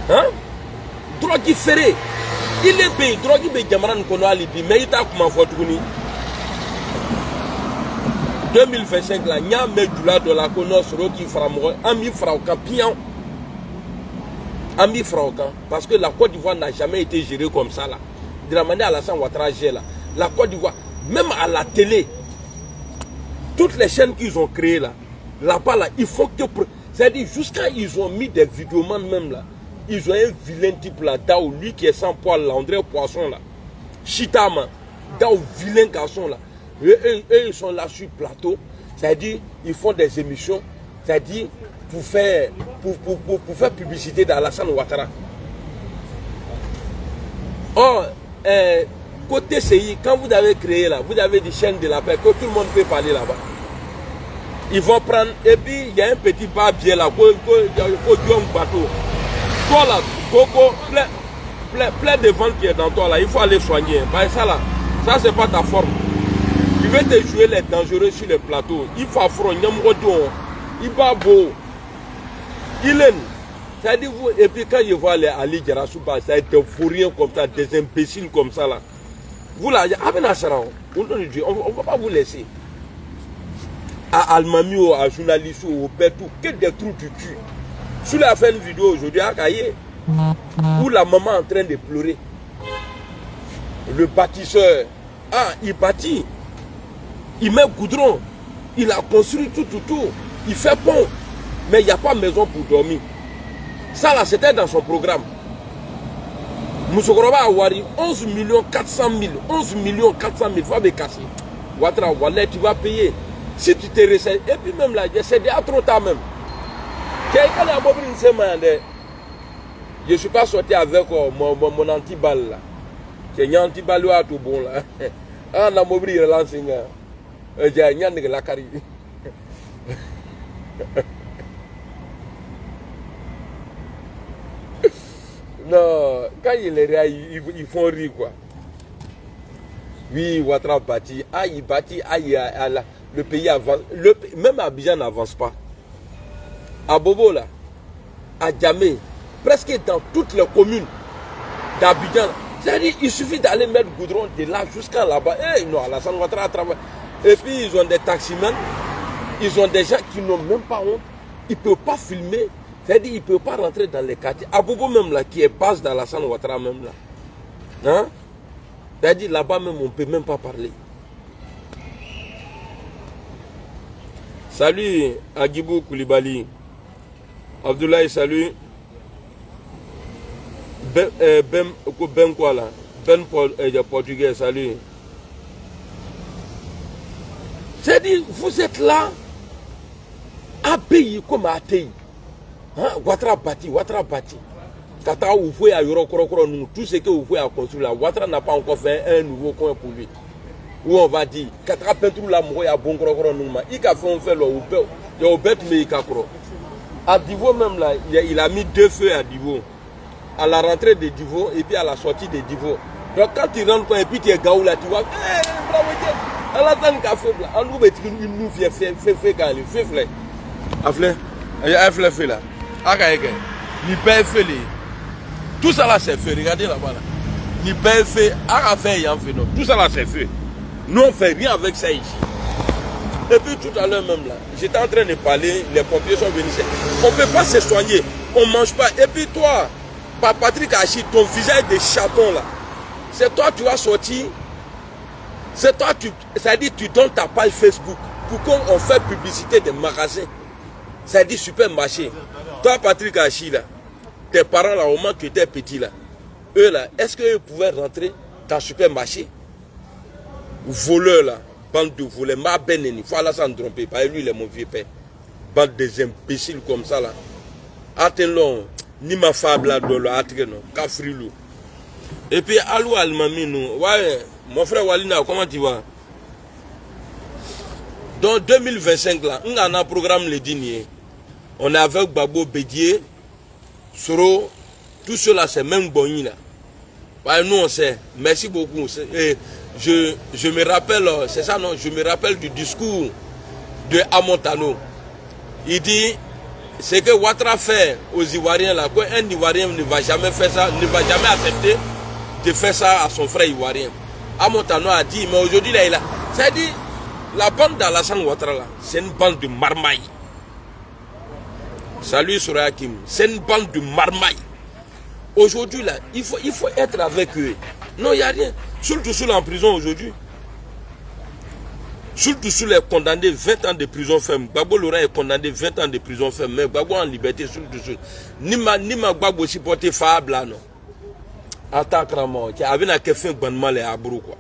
Hein? Drogue ferait. Il est payé, drogue be Jamaran kono alibi, mais il t'a comment faut tourner. 2025 là, il y a un médula de la connaissance qui fera mourir, ami fraucan, pion. Ami fraucan, parce que la Côte d'Ivoire n'a jamais été gérée comme ça là. De la manière Alassane Ouattara gère là. La Côte d'Ivoire, même à la télé, toutes les chaînes qu'ils ont créées là, là-bas là, il faut que. C'est-à-dire, jusqu'à ils ont mis des vidéomans même là. Ils ont un vilain type là, Dao, lui qui est sans poil là, André Poisson là. Chitama, Dao, vilain garçon là. Eux, ils sont là sur le plateau, c'est-à-dire ils font des émissions, c'est-à-dire pour faire publicité d'Alassane Ouattara. Or, côté CI, quand vous avez créé là, vous avez des chaînes de la paix, que tout le monde peut parler là-bas. Ils vont prendre, et puis il y a un petit barbier là, bateau. Toi là, Coco, plein de vent qui est dans toi là, il faut aller soigner. Bah, ça là, ça c'est pas ta forme. Tu veux te jouer les dangereux sur le plateau. Il faut affronter, il va beau. Il est. C'est-à-dire, et puis quand je vois les Ali Djarasouba, ça a été fourriens comme ça, des imbéciles comme ça là. Vous là, on ne va pas vous laisser. À Almami, à journaliste, au Bertou, que des trous du cul. Sur la fin de vidéo aujourd'hui, à Kaye, où la maman est en train de pleurer. Le bâtisseur, il bâtit. Il met goudron, il a construit tout. Il fait pont, mais il n'y a pas maison pour dormir. Ça là, c'était dans son programme. Moussokoroba a wari 11 400 000. 11 400 000 fois de cassé. Ouattara, Wallet, tu vas payer. Si tu te resserres, et puis même là, c'est déjà trop tard même. Je ne suis pas sorti avec mon anti-balle là. C'est un anti-balle à tout bon là. Ah, on a mobile relancing. J'ai un de la carrière. Non, quand il est là, ils font rire quoi. Oui, Ouattara bâtit. Ah, il bâtit. Ah, le pays avance. Même Abidjan n'avance pas. À Bobo là, à Djamé, presque dans toutes les communes d'Abidjan. C'est-à-dire, il suffit d'aller mettre le goudron de là jusqu'à là-bas. Et non, Alassane Ouattara travaille. Et puis ils ont des taximans, ils ont des gens qui n'ont même pas honte. Ils ne peuvent pas filmer. C'est-à-dire, ils ne peuvent pas rentrer dans les quartiers. À Bobo même là, qui est base d'Alassane Ouattara même là. Hein? C'est-à-dire, là-bas même, on ne peut même pas parler. Salut Agibou Koulibaly. Abdoulaye, salut. Ben quoi là? Ben portugais, salut. C'est-à-dire, vous êtes là à payer comme à Tei. Ouattara bâti, Ouattara bâti. Kata vous pouvez à Yorokorokoro, tout ce que vous pouvez à construire là. Ouattara n'a pas encore fait un nouveau coin pour lui. Où on va dire, Kata peinture là, il y a bon korokoro, il a fait un fait là, il y a au bête, mais il a crocro. À Divo même là, il a mis 2 feux à Divo. À la rentrée de Divo et puis à la sortie de Divo. Donc quand tu rentres et puis tu es gaou là, tu vois, bravo Dieu. Alassane café là, on nous met une nous fait quand il fait flé. Aflé, il y a un flé là. Akaeke, ni paye fait les. Tout ça là c'est fait, regardez là-bas là. Ni paye fait, fait y en fait non. Tout ça là c'est fait. Nous on fait rien avec ça ici. Et puis tout à l'heure même là, j'étais en train de parler, les pompiers sont venus. On ne peut pas se soigner, on ne mange pas. Et puis toi, Patrick Hachi, ton visage de chaton là, c'est toi tu as sorti, c'est toi c'est-à-dire tu donnes ta page Facebook pour qu'on fasse publicité des magasins. C'est-à-dire supermarché. Toi Patrick Hachi là, tes parents là au moment que tu étais petit là, eux là, est-ce qu'eux pouvaient rentrer dans le supermarché? Voleurs là. Bande de voleurs, ma beneni, il faut aller s'en tromper, parce que lui il est mon vieux père. Bande des imbéciles comme ça là. Attends-le, ni ma fable là, dans le non, Kafrilou. Et puis, allô Almami, nous, ouais, mon frère Walina, comment tu vas? Dans 2025 là, on a un programme le dîner. On est avec Babo Bédier, Soro, tout cela c'est même Boni là. Ouais, nous on sait, merci beaucoup. Je me rappelle, c'est ça non, je me rappelle du discours de Amontano. Il dit, c'est que Ouattara fait aux Ivoiriens là, qu'un Ivoirien ne va jamais faire ça, ne va jamais accepter de faire ça à son frère Ivoirien. Amontano a dit, mais aujourd'hui là, il a, c'est-à-dire, la bande d'Alassane Ouattara là, c'est une bande de marmailles. Salut Soraya Kim, c'est une bande de marmailles. Aujourd'hui là, il faut être avec eux. Non, il n'y a rien. Surtout sous en prison aujourd'hui. Surtout sous les condamnés 20 ans de prison ferme. Gbagbo Laurent est condamné 20 ans de prison ferme. Mais Gbagbo en liberté, surtout sous. Ni ma Gbagbo supporté Fab là, non. En tant que mort, qui avait un café bandement les Abrou, quoi.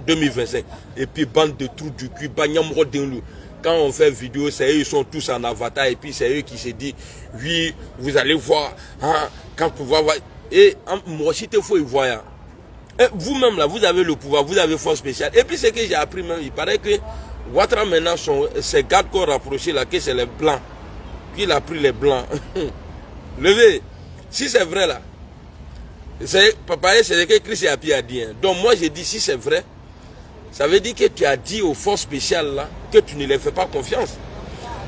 2025. Et puis, bande de trous du cul, Banyamro Denlou. Quand on fait vidéo, c'est eux, ils sont tous en avatar. Et puis, c'est eux qui se disent, oui, vous allez voir, hein, quand vous voyez. Et moi, si tu es faux, ils voient. Vous-même là, vous avez le pouvoir, vous avez force spéciale. Et puis ce que j'ai appris même, il paraît que Ouattara maintenant, ses gardes qu'on rapprochait là, que c'est les blancs. Qu'il a pris les blancs. Levez, si c'est vrai là, c'est ce que Chris Api a dit. Hein. Donc moi j'ai dit, si c'est vrai, ça veut dire que tu as dit aux forces spéciales là, que tu ne les fais pas confiance.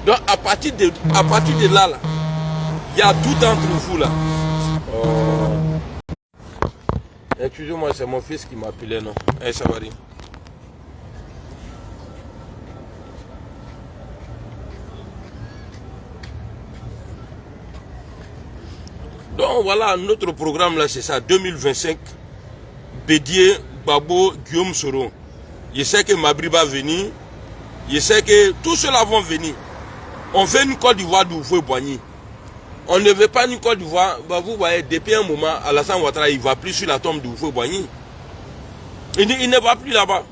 Donc à partir de là, il y a tout entre vous là. Excusez-moi, c'est mon fils qui m'appelait, non? Eh, ça va dire. Donc voilà, notre programme là, c'est ça, 2025. Bédier, Babo, Guillaume Soro. Je sais que Mabri va venir. Je sais que tous ceux-là vont venir. On veut une Côte d'Ivoire d'Houphouët-Boigny. On ne veut pas une Côte d'Ivoire. Bah, vous voyez, depuis un moment, Alassane Ouattara, il ne va plus sur la tombe d'Houphouët-Boigny. Il ne va plus là-bas.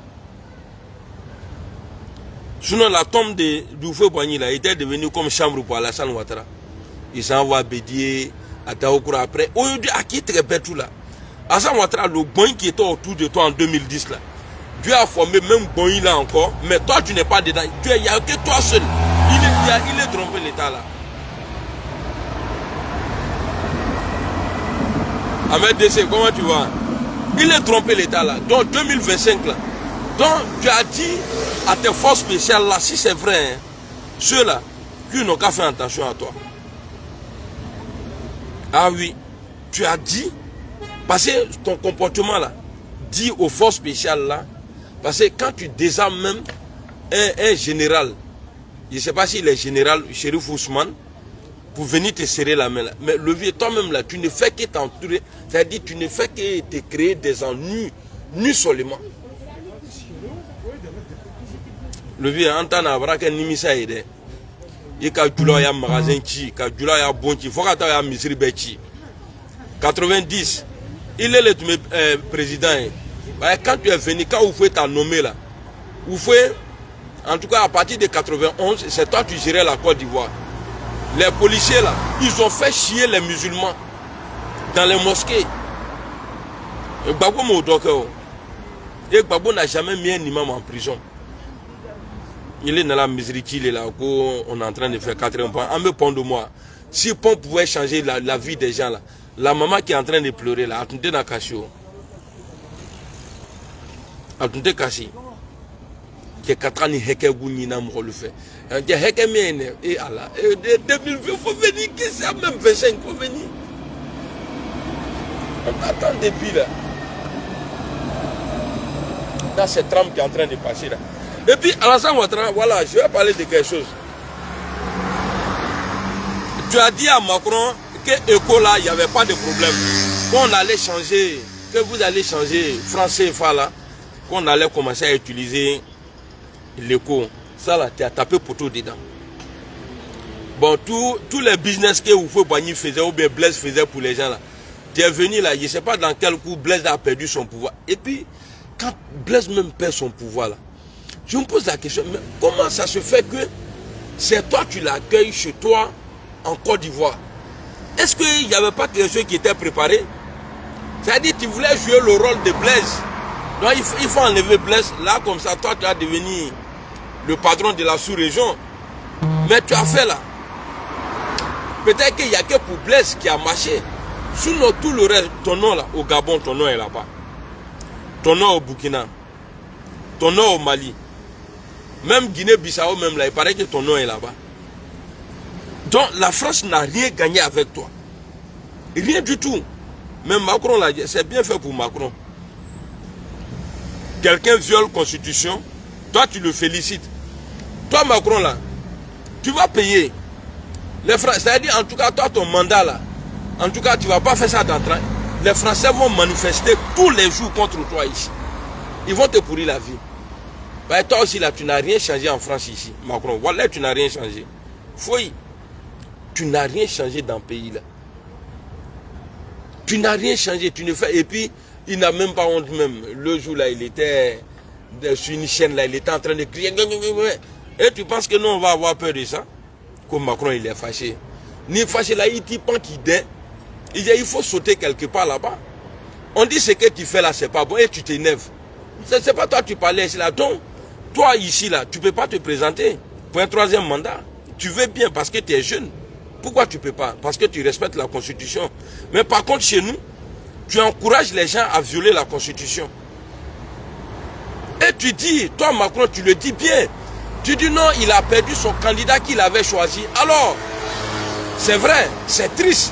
Sinon, la tombe d'Houphouët-Boigny était devenue comme chambre pour Alassane Ouattara. Il s'envoie à Bédié, à Taokoura après. Aujourd'hui, à qui te répète tout là? Alassane Ouattara, le Boigny qui était autour de toi en 2010 là. Dieu a formé même Boigny là encore, mais toi tu n'es pas dedans. Il n'y a que toi seul. Il est trompé l'État là. Ahmed DC, comment tu vas? Il est trompé l'État là. Donc 2025 là. Donc tu as dit à tes forces spéciales là, si c'est vrai, hein, ceux-là qui n'ont qu'à faire attention à toi. Ah oui, tu as dit, parce que ton comportement là, dit aux forces spéciales là, parce que quand tu désarmes même un général, je ne sais pas s'il est général Chérif Ousmane, pour venir te serrer la main là. Mais le vieux, toi-même là, tu ne fais que t'entourer. C'est-à-dire tu ne fais que te créer des ennuis, nus seulement. Le vieux, en tant que nimisa aide. Il y a un magasin qui, il y a un bon qui, il faut qu'il y ait un misri bechi. 90, il est le président. Quand tu es venu, quand Houphouët t'a nommé là, Houphouët, en tout cas à partir de 91, c'est toi qui gérais la Côte d'Ivoire. Les policiers là, ils ont fait chier les musulmans dans les mosquées. Et Gbagbo n'a jamais mis un imam en prison. Il est dans la miséricorde, il est là, on est en train de faire 4 points. En me pont de moi, si Pont pouvait changer la vie des gens là, la maman qui est en train de pleurer là, attendez dans Kassio. Attendez Kassi. Que 4 ans, il y a le fait. Il y a et Allah. 2020, il faut venir, c'est même 25, il faut venir. On t'attend depuis là. Dans cette trame qui est en train de passer là. Et puis, Alassane Ouattara, voilà, je vais parler de quelque chose. Tu as dit à Macron que ECO là, il n'y avait pas de problème. Qu'on allait changer, que vous allez changer français CFA là, qu'on allait commencer à utiliser l'ECO. Ça là, tu as tapé poteau dedans. Bon, tous les business que Houphouët-Boigny faisait ou bien Blaise faisait pour les gens là, tu es venu là, je ne sais pas dans quel coup Blaise a perdu son pouvoir. Et puis, quand Blaise même perd son pouvoir là, je me pose la question, mais comment ça se fait que c'est toi qui l'accueilles chez toi en Côte d'Ivoire? Est-ce qu'il n'y avait pas quelque chose qui était préparé? C'est-à-dire que tu voulais jouer le rôle de Blaise. Donc il faut enlever Blaise. Là, comme ça, toi, tu vas devenir le patron de la sous-région. Mais tu as fait là. Peut-être qu'il n'y a que pour Blaise qui a marché. Sinon, tout le reste, ton nom là, au Gabon, ton nom est là-bas. Ton nom au Burkina. Ton nom au Mali. Même Guinée-Bissau, même là, il paraît que ton nom est là-bas. Donc, la France n'a rien gagné avec toi. Rien du tout. Même Macron, là, c'est bien fait pour Macron. Quelqu'un viole la Constitution, toi, tu le félicites. Toi, Macron, là, tu vas payer. Les Français, c'est-à-dire, en tout cas, toi, ton mandat, là, en tout cas, tu ne vas pas faire ça d'entrain. Les Français vont manifester tous les jours contre toi ici. Ils vont te pourrir la vie. Bah, toi aussi, là, tu n'as rien changé en France ici, Macron. Voilà, tu n'as rien changé. Fouille. Tu n'as rien changé dans le pays, là. Tu n'as rien changé. Tu ne fais... Et puis, il n'a même pas honte même. Le jour, là, il était sur une chaîne, là, il était en train de crier. Et tu penses que nous, on va avoir peur de ça? Comme Macron, il est fâché. Ni fâché, là, il dit pas qu'il est. Il dit, il faut sauter quelque part là-bas. On dit, ce que tu fais là, c'est pas bon. Et tu t'énerves. C'est pas toi qui parlais ici là. Donc, toi ici là, tu ne peux pas te présenter pour un 3e mandat. Tu veux bien parce que tu es jeune. Pourquoi tu ne peux pas? Parce que tu respectes la Constitution. Mais par contre, chez nous, tu encourages les gens à violer la Constitution. Et tu dis, toi Macron, tu le dis bien. Tu dis non, il a perdu son candidat qu'il avait choisi. Alors, c'est vrai, c'est triste.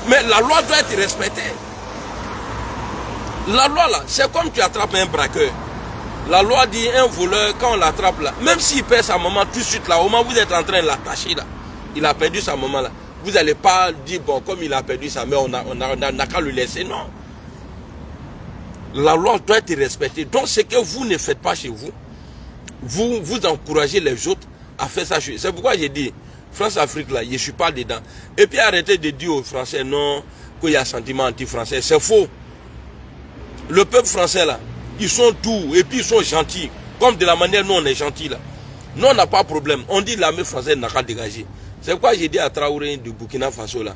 Mais la loi doit être respectée. La loi là, c'est comme tu attrapes un braqueur. La loi dit un voleur, quand on l'attrape là, même s'il perd sa maman tout de suite là, au moment où vous êtes en train de l'attacher là, il a perdu sa maman là. Vous n'allez pas dire, bon, comme il a perdu sa mère, on n'a qu'à le laisser. Non. La loi doit être respectée. Donc, ce que vous ne faites pas chez vous, vous encouragez les autres à faire ça chez vous. C'est pourquoi j'ai dit, France-Afrique là, je ne suis pas dedans. Et puis arrêtez de dire aux Français non, qu'il y a sentiment anti-français. C'est faux. Le peuple français là, ils sont doux et puis ils sont gentils. Comme de la manière nous on est gentils là. Nous on n'a pas de problème. On dit l'armée française n'a qu'à dégager. C'est pourquoi j'ai dit à Traoré du Burkina Faso là.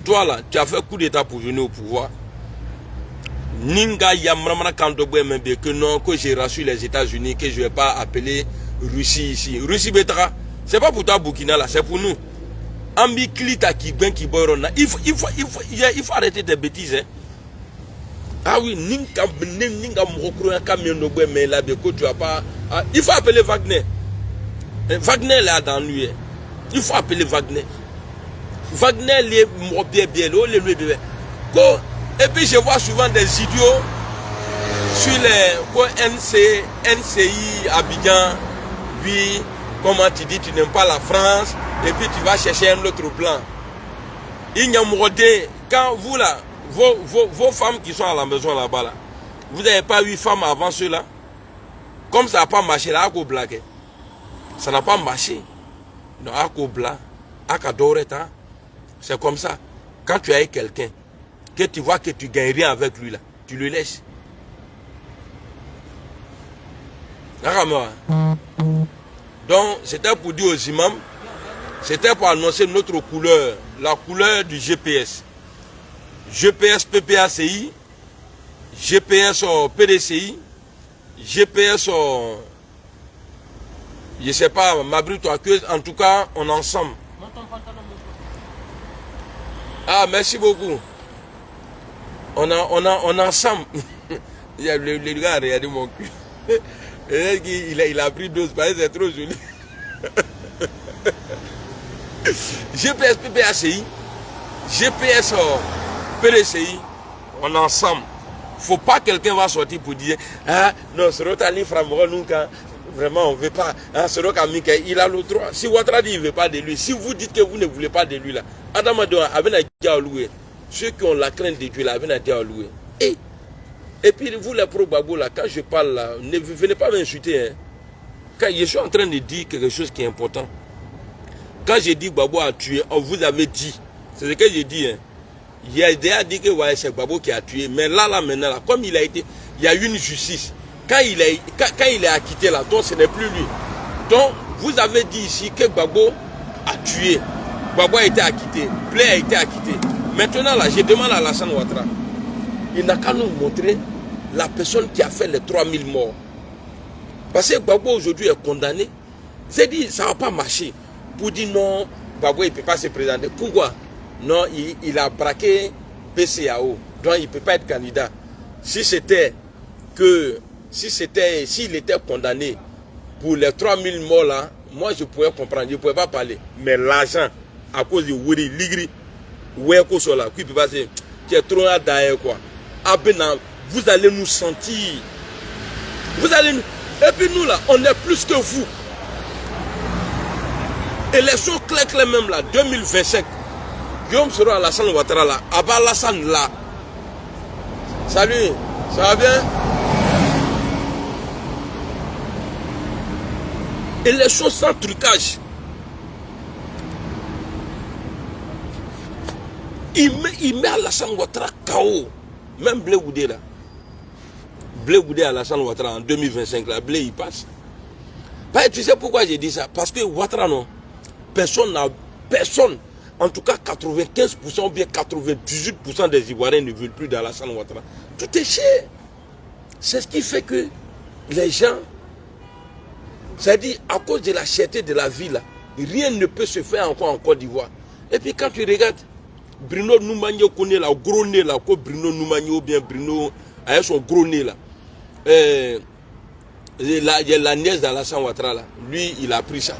Toi là, tu as fait coup d'état pour venir au pouvoir. Ninga Yamramana Kandobwe que non, que j'ai reçu les États-Unis, que je ne vais pas appeler Russie ici. Russie Betra, c'est pas pour toi Burkina là, c'est pour nous. Ambi Klita qui ben qui boirona. Il faut arrêter tes bêtises. Hein. Ah oui, Ninga Mokro Kamionobwe, mais là, tu as pas. Il faut appeler Wagner. Wagner là dans lui. Il faut appeler Wagner. Wagner les bien bien, les et puis je vois souvent des idiots sur les NCI Abidjan, oui, comment tu dis, tu n'aimes pas la France, et puis tu vas chercher un autre plan. Il y a quand vous là, vos femmes qui sont à la maison là-bas, là, vous n'avez pas 8 femmes avant ceux-là. Comme ça n'a pas marché là, ça n'a pas marché. Non, c'est comme ça. Quand tu as quelqu'un, que tu vois que tu gagnes rien avec lui là, tu le laisses. Donc c'était pour dire aux imams, c'était pour annoncer notre couleur, la couleur du GPS. GPS PPACI, GPS PDCI, GPS je sais pas, Mabrito Aqueuse, en tout cas on est ensemble. Ah merci beaucoup. On est ensemble. Le gars a regardé mon cul. Il a pris 12, c'est trop joli. GPS PPACI, GPS PDCI, on est ensemble. Faut pas que quelqu'un va sortir pour dire ah non, ce Rotani Framoro nous vraiment on veut pas. Ah, ce Rokamika, il a le droit. Si Ouattara dit il ne veut pas de lui, si vous dites que vous ne voulez pas de lui là, Adam Adoua avait un loué. Ceux qui ont la crainte de Dieu là, avaient un loué. Et puis vous les pro-babou là, quand je parle là, ne venez pas m'insulter. Hein. Quand je suis en train de dire quelque chose qui est important. Quand j'ai dit Babou a tué, on vous avait dit. C'est ce que j'ai dit. Hein. Il a déjà dit que ouais, c'est Babou qui a tué. Mais là, maintenant, là, comme il a été, il y a eu une justice. Quand il est acquitté là, donc ce n'est plus lui. Donc, vous avez dit ici que Babou a tué. Babou a été acquitté. Blé a été acquitté. Maintenant là, je demande à Alassane Ouattara. Il n'a qu'à nous montrer la personne qui a fait les 3000 morts. Parce que Babou aujourd'hui est condamné. C'est dit, ça ne va pas marcher. Pour dire non, Babou il ne peut pas se présenter. Pourquoi? Non, il a braqué PCAO. Donc il ne peut pas être candidat. S'il était condamné pour les 3000 morts là, moi je pourrais comprendre, je ne pourrais pas parler. Mais l'argent, à cause de Wuri, Ligri, Weko Sola, qui peut passer, qui est trop derrière quoi. Vous allez nous sentir. Vous allez nous... Et puis nous là, on est plus que vous. Élection claire même là, 2025. Guillaume sera à Alassane Ouattara là, Abba Alassane là. Salut, ça va bien? Élection sans trucage. Il met Alassane Ouattara KO. Même Blé Goudé là. Blé Goudé à Alassane Ouattara en 2025 là, Blé il passe. Tu sais pourquoi j'ai dit ça? Parce que Ouattara non, personne, en tout cas 95% ou bien 98% des Ivoiriens ne veulent plus d'Alassane Ouattara. Tout est cher. C'est ce qui fait que les gens, c'est-à-dire à cause de la cherté de la vie là, rien ne peut se faire encore en Côte d'Ivoire. Et puis quand tu regardes, Bruno Noumagno connaît la gros nez là, quoi Bruno Noumagno ou bien Bruno avec son gros nez là. Il y a la nièce d'Alassane Ouattara là, lui il a pris ça.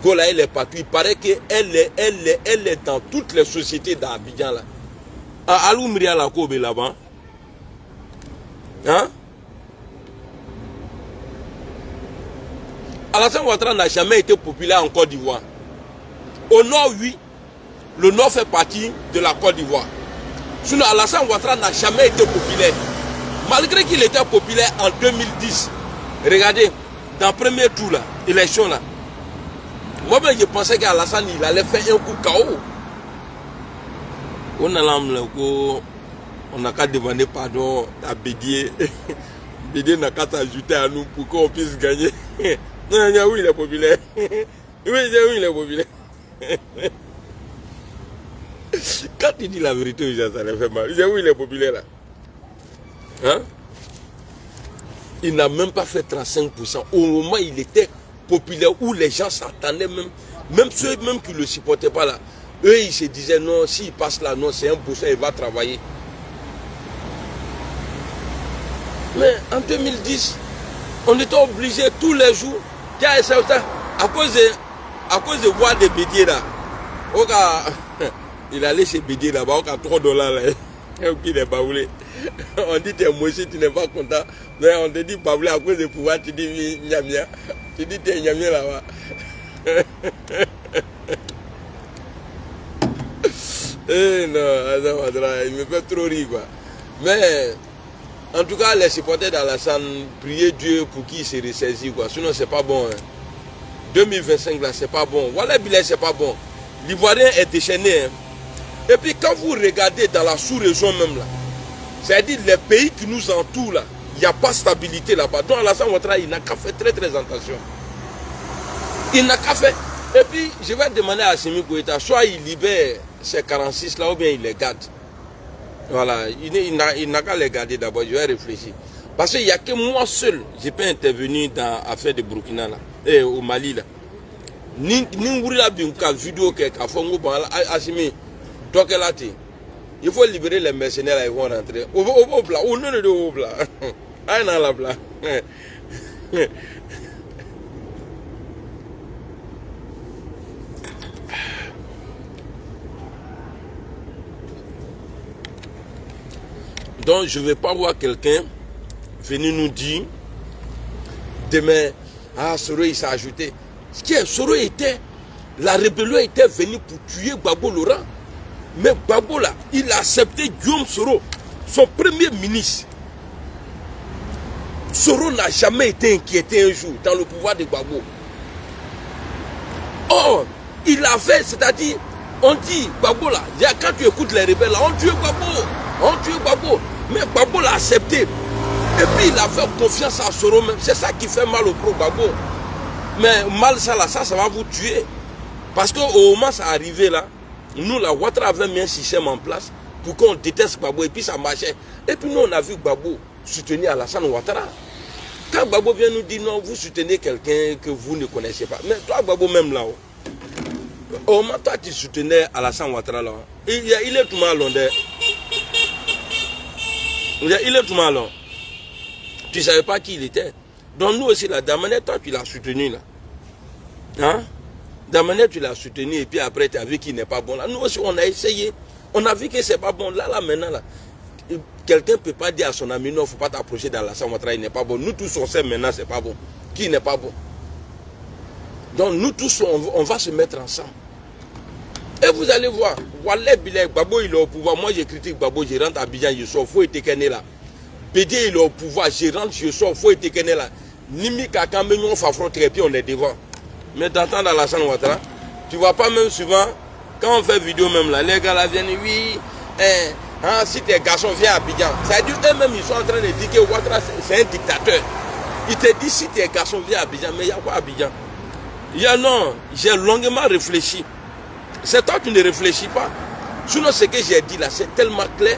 Gola elle est partout, il paraît qu'elle est dans toutes les sociétés d'Abidjan là. À Aloumria la Kobe là-bas. Hein? Alassane Ouattara n'a jamais été populaire en Côte d'Ivoire. Au nord, oui, le nord fait partie de la Côte d'Ivoire. Sinon, Alassane Ouattara n'a jamais été populaire. Malgré qu'il était populaire en 2010. Regardez, dans le premier tour, là, élection là, Moi-même, je pensais qu'Alassane, il allait faire un coup KO. On n'a qu'à demander pardon à Bédier. Bédier n'a qu'à s'ajouter à nous pour qu'on puisse gagner. Non, oui, il est populaire. Oui, il est populaire. Quand il dit la vérité, ça le fait mal. Oui, il est populaire là. Hein? Il n'a même pas fait 35%. Au moment où il était populaire, où les gens s'attendaient même ceux même qui ne le supportaient pas là, eux ils se disaient non, s'il passe là, non, c'est un bosseur, il va travailler. Mais en 2010, on était obligé tous les jours, à cause de voir des Bédiers là, il allait chez Bédier là-bas, on a $3 là. Il est baoulé. On dit t'es moché, tu n'es pas content. Mais on te dit baoulé à cause du pouvoir, tu dis Nyamia. Tu dis t'es Nyamia là-bas. Eh non, il me fait trop rire quoi. Mais en tout cas, les supporters d'Alassane, priez Dieu pour qu'il se ressaisit quoi. Sinon c'est pas bon. Hein. 2025 là, c'est pas bon. Voilà Bilal, c'est pas bon. L'Ivoirien est déchaîné. Hein. Et puis quand vous regardez dans la sous-région même là, c'est-à-dire les pays qui nous entourent là, il n'y a pas de stabilité là-bas. Donc Alassane Ouattara, il n'a qu'à faire très attention. Il n'a qu'à faire. Et puis je vais demander à Assimi Goïta, soit il libère ces 46 là ou bien il les garde. Voilà, il n'a qu'à les garder d'abord, je vais réfléchir. Parce qu'il n'y a que moi seul, je peux intervenir dans l'affaire de Burkina là, et au Mali là. Ni la vidéo que Kafongo Assimi. Donc il faut libérer les mercenaires, là, ils vont rentrer. Au plat, au nom de au plat. Ah non, la plat. Donc je ne vais pas voir quelqu'un venir nous dire demain, ah Soro il s'est ajouté. Ce qui est, Soro était, la rébellion était venue pour tuer Gbagbo Laurent. Mais Gbagbo là, il a accepté Guillaume Soro, son premier ministre. Soro n'a jamais été inquiété un jour dans le pouvoir de Gbagbo. Or, il a fait, c'est-à-dire, on dit Gbagbo là, quand tu écoutes les rebelles là, on tue Gbagbo, mais Gbagbo l'a accepté. Et puis il a fait confiance à Soro même. C'est ça qui fait mal au pro Gbagbo. Mais mal ça là, ça va vous tuer. Parce qu'au moment ça arrivé là, nous, la Ouattara avait mis un système en place pour qu'on déteste Gbagbo et puis ça marchait. Et puis nous, on a vu Gbagbo soutenir Alassane Ouattara. Quand Gbagbo vient nous dire non, vous soutenez quelqu'un que vous ne connaissez pas. Mais toi, Gbagbo, même là, au moment toi, tu soutenais Alassane Ouattara là. Il est tout mal londais. Il est tout mal. Tu ne savais pas qui il était. Donc nous aussi, là, Damané, toi, tu l'as soutenu là. Hein? Damané, tu l'as soutenu et puis après tu as vu qu'il n'est pas bon là. Nous aussi on a essayé, on a vu que c'est pas bon. Là maintenant là, quelqu'un ne peut pas dire à son ami non, il ne faut pas t'approcher d'Alassane Ouattara, il n'est pas bon. Nous tous on sait maintenant c'est pas bon. Qui n'est pas bon. Donc nous tous on va se mettre ensemble. Et vous allez voir, Wallet Bilal, Gbagbo il est au pouvoir. Moi je critique Gbagbo, je rentre à Abidjan, je sors, faut être kenné là. Bédier il est au pouvoir, je rentre, je sors, faut être kenné là. Nimi Kakambe, on s'affronte et puis on est devant. Mais t'entends dans Alassane Ouattara, tu vois pas même souvent, quand on fait vidéo même là, les gars là viennent, oui, si tes garçons viennent à Abidjan, ça veut dire eux-mêmes ils sont en train de dire que Ouattara c'est un dictateur. Il te dit si tes garçons viennent à Abidjan, mais il y a quoi à Abidjan? Il y a non, j'ai longuement réfléchi. C'est toi qui ne réfléchis pas. Sinon ce que j'ai dit là, c'est tellement clair.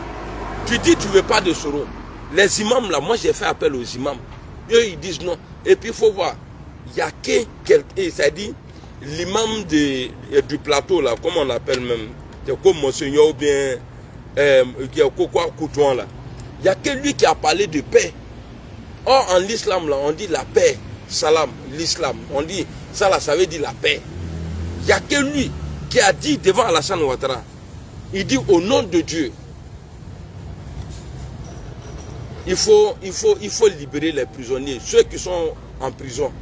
Tu dis tu ne veux pas de Soro. Les imams là, moi j'ai fait appel aux imams. Eux ils disent non. Et puis il faut voir. Il n'y a que quelqu'un, c'est-à-dire l'imam du plateau, là, comme on l'appelle même, comme Monseigneur ou bien Koutouan, là. Il n'y a que lui qui a parlé de paix. Or, en l'islam, là, on dit la paix, salam, l'islam. On dit, ça, là, ça veut dire la paix. Il n'y a que lui qui a dit devant Alassane Ouattara, il dit au nom de Dieu, il faut libérer les prisonniers, ceux qui sont en prison.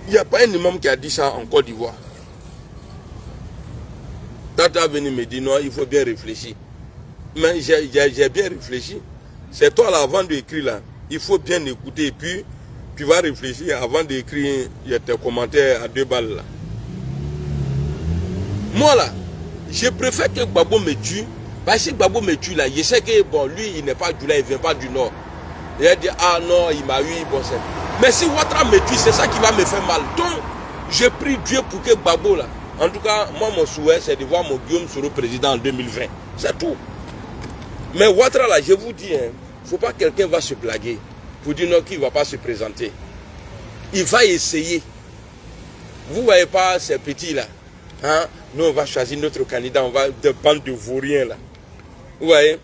Il n'y a pas un imam qui a dit ça en Côte d'Ivoire. Quand tu as venu me dire non, il faut bien réfléchir. Mais j'ai bien réfléchi. C'est toi là, avant d'écrire là, il faut bien écouter et puis tu vas réfléchir avant d'écrire tes commentaires à 2 balles là. Moi là, je préfère que Gbagbo me tue. Parce que Gbagbo me tue là, je sais que bon, lui il n'est pas du là, il ne vient pas du nord. Il a dit ah non, il m'a eu, bon c'est. Mais si Ouattara me tue, c'est ça qui va me faire mal. Donc, je prie Dieu pour que Gbagbo là. En tout cas, moi mon souhait c'est de voir mon Guillaume Soro président en 2020. C'est tout. Mais Ouattara là, je vous dis, il ne faut pas que quelqu'un va se blaguer pour dire non qu'il ne va pas se présenter. Il va essayer. Vous ne voyez pas ces petits là. Hein? Nous on va choisir notre candidat, on va de bande de vauriens là. Vous voyez?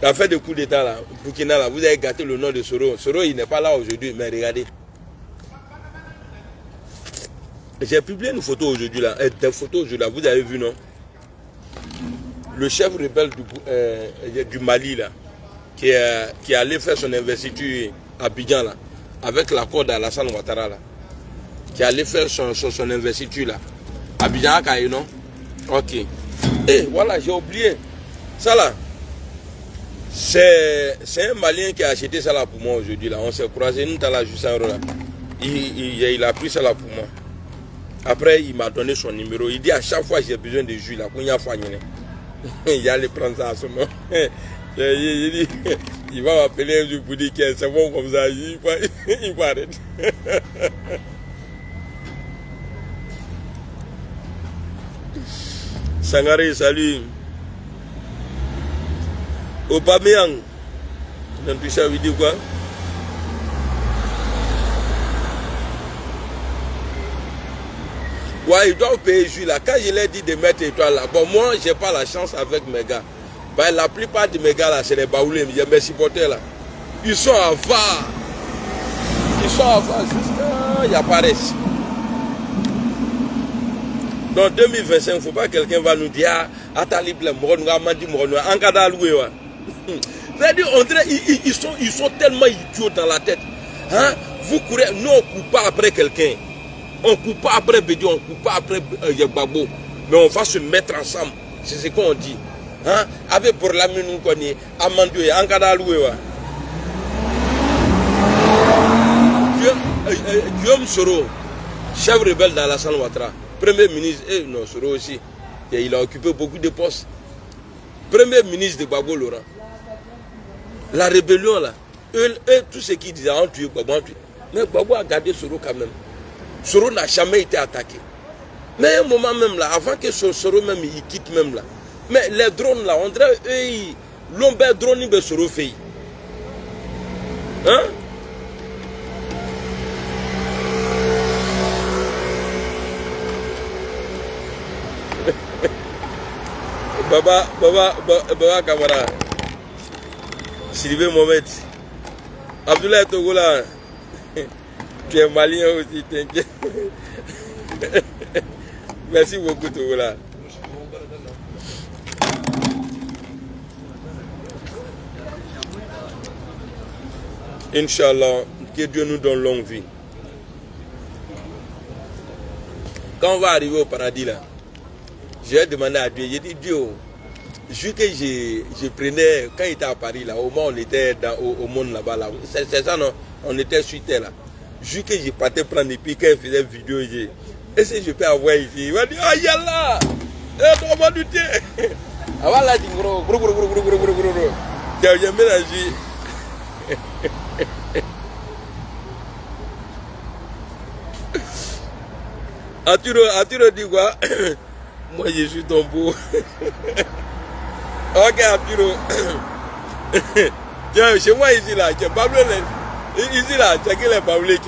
L'affaire de coup d'état là, Burkina là, vous avez gâté le nom de Soro. Soro il n'est pas là aujourd'hui, mais regardez. J'ai publié une photo aujourd'hui là, des photos aujourd'hui là, vous avez vu non? Le chef rebelle du Mali là, qui est allé faire son investiture à Abidjan là, avec l'accord d'Alassane Ouattara là, qui est allé faire son investiture là, à Abidjan à Kaye, non? Ok. Et voilà, j'ai oublié. Ça là, c'est un Malien qui a acheté ça là pour moi aujourd'hui là. On s'est croisé, nous t'as là juste un là. Il a pris ça là pour moi. Après, il m'a donné son numéro. Il dit à chaque fois j'ai besoin de jus là, il allait prendre ça à son nom. Il dit, il va m'appeler un jour pour dire que c'est bon comme ça. Il va arrêter. Sangaré, salut. Aubameyang. Dans tout ça, il dit quoi? Ouais, ils doivent payer jus là. Quand je leur dit de mettre étoile là, bon, moi, j'ai pas la chance avec mes gars. Ben, la plupart de mes gars là, c'est les baoulés, mes supporters là. Ils sont à VAR. Ils sont à VAR jusqu'à. Il apparaît. Donc 2025, il ne faut pas que quelqu'un va nous dire ah, Talib le Morono, Amadi Morono, Ankada Loué. C'est-à-dire, on dirait ils sont tellement idiots dans la tête. Hein? Vous courez, nous on ne court pas après quelqu'un. On ne court pas après Bédi, on ne court pas après Gbagbo. Mais on va se mettre ensemble. C'est ce qu'on dit. Hein? Avec Borlamine, nous connaissons Amandoué, Ankada Loué. Guillaume Soro, chef rebelle d'Alassane Ouattara. Premier ministre, et non, Soro aussi, il a occupé beaucoup de postes. Premier ministre de Gbagbo Laurent. La rébellion là, eux tous ceux qui disaient on tue Gbagbo, on tue. Mais Gbagbo a gardé Soro quand même. Soro n'a jamais été attaqué. Mais à un moment même là, avant que Soro même il quitte même là, mais les drones là, on dirait eux, l'ombre drone il Soro fait. Hein? Baba Kamara, Sylvain Mohamed, Abdoulaye Togola, tu es malien aussi, t'inquiète. Merci beaucoup Togola. Inch'Allah, que Dieu nous donne longue vie. Quand on va arriver au paradis là, j'ai demandé à Dieu, j'ai dit Dieu, vu que je prenais, quand il était à Paris là, au moins on était au monde là-bas, là, c'est ça non, on était sur terre là. Vu que je partais prendre et puis quand il faisait vidéo, est-ce que je peux avoir ici? Il m'a dit, ah yallah, toi m'as douté. Avant là, j'ai gros, j'ai mélangé. Arturo dit quoi? Moi je suis ton beau. Ok Arturo. Tiens, chez moi ici là, ici là, tu as les baoulés.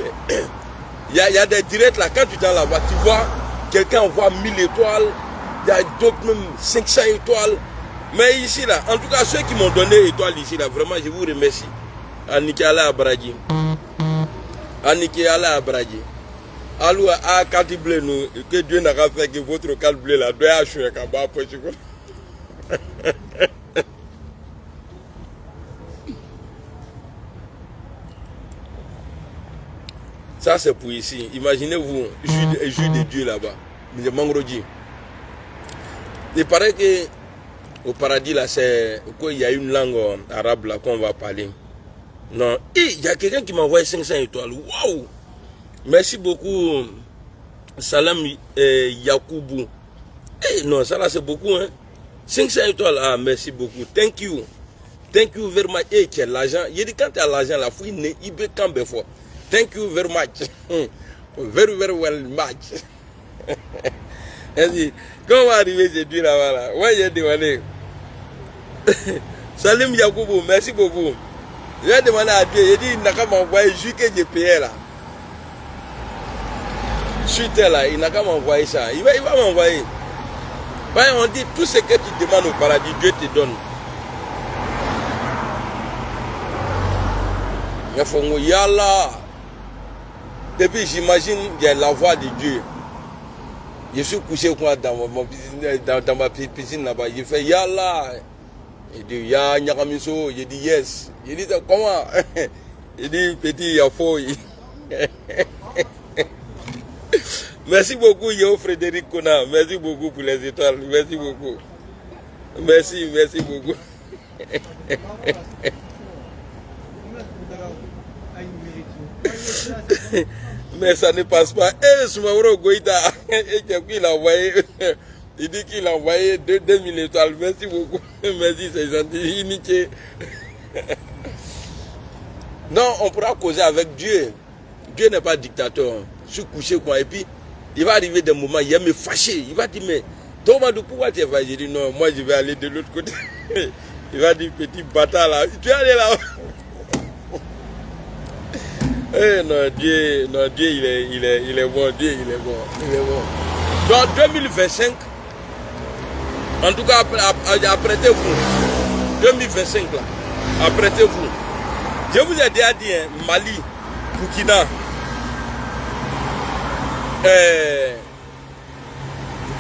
Il y a des directs là, quand tu es dans la voie, tu vois, quelqu'un envoie 1000 étoiles, il y a d'autres même 500 étoiles. Mais ici là, en tout cas ceux qui m'ont donné étoiles ici là, vraiment je vous remercie. Anikala Abradji. Anikala Abradji. Alors, à carte bleue, que Dieu n'a pas fait que votre carte bleue là doit acheter un bas pour vous. Ça c'est pour ici. Imaginez-vous, jus de Dieu là-bas. Le mangrodi. Il paraît que au paradis là, c'est qu'il y a une langue arabe là qu'on va parler. Non, il y a quelqu'un qui m'a envoyé 500 étoiles. Waouh! Merci beaucoup, Salam Yakoubou. Eh, non, ça là c'est beaucoup, hein. 500 étoiles, ah, merci beaucoup. Thank you. Thank you very much. Eh, tu as l'argent. Il dit quand tu as l'argent, la fouille, il peut quand même fort. Thank you very much. Very, very well much. Quand on va arriver, j'ai dit là-bas, là. Ouais, j'ai demandé. Salim Yakoubou, merci beaucoup. J'ai demandé à Dieu, il dit, il n'a qu'à m'envoyer juste que j'ai payé là. Suite là, il n'a qu'à m'envoyer ça. Il va m'envoyer. On dit, tout ce que tu demandes au paradis, Dieu te donne. Yalla. Depuis, j'imagine, il y a la voix de Dieu. Je suis couché dans ma piscine là-bas. Il fait Yalla. Il dit Ya Nyakamiso. Il dit yes. Il dit comment? Il dit petit Yafo. Merci beaucoup, Yo Frédéric Kona. Merci beaucoup pour les étoiles. Merci beaucoup. Merci beaucoup. Mais ça ne passe pas. Et Soumaoro Goïta, il a envoyé, il dit qu'il a envoyé 2000 étoiles. Merci beaucoup. Merci, c'est gentil. Initié. Non, on pourra causer avec Dieu. Dieu n'est pas dictateur. Je suis couché quoi. Et puis, il va arriver des moments, il va me fâcher. Il va dire, mais Thomas, pourquoi tu es fâché? Je dis, non, moi je vais aller de l'autre côté. Il va dire, petit bâtard là, tu es allé là. Eh non, Dieu, il est bon, Dieu, il est bon. Donc 2025, en tout cas, apprêtez-vous. 2025 là, apprêtez-vous. Je vous ai déjà dit, hein, Mali, Burkina,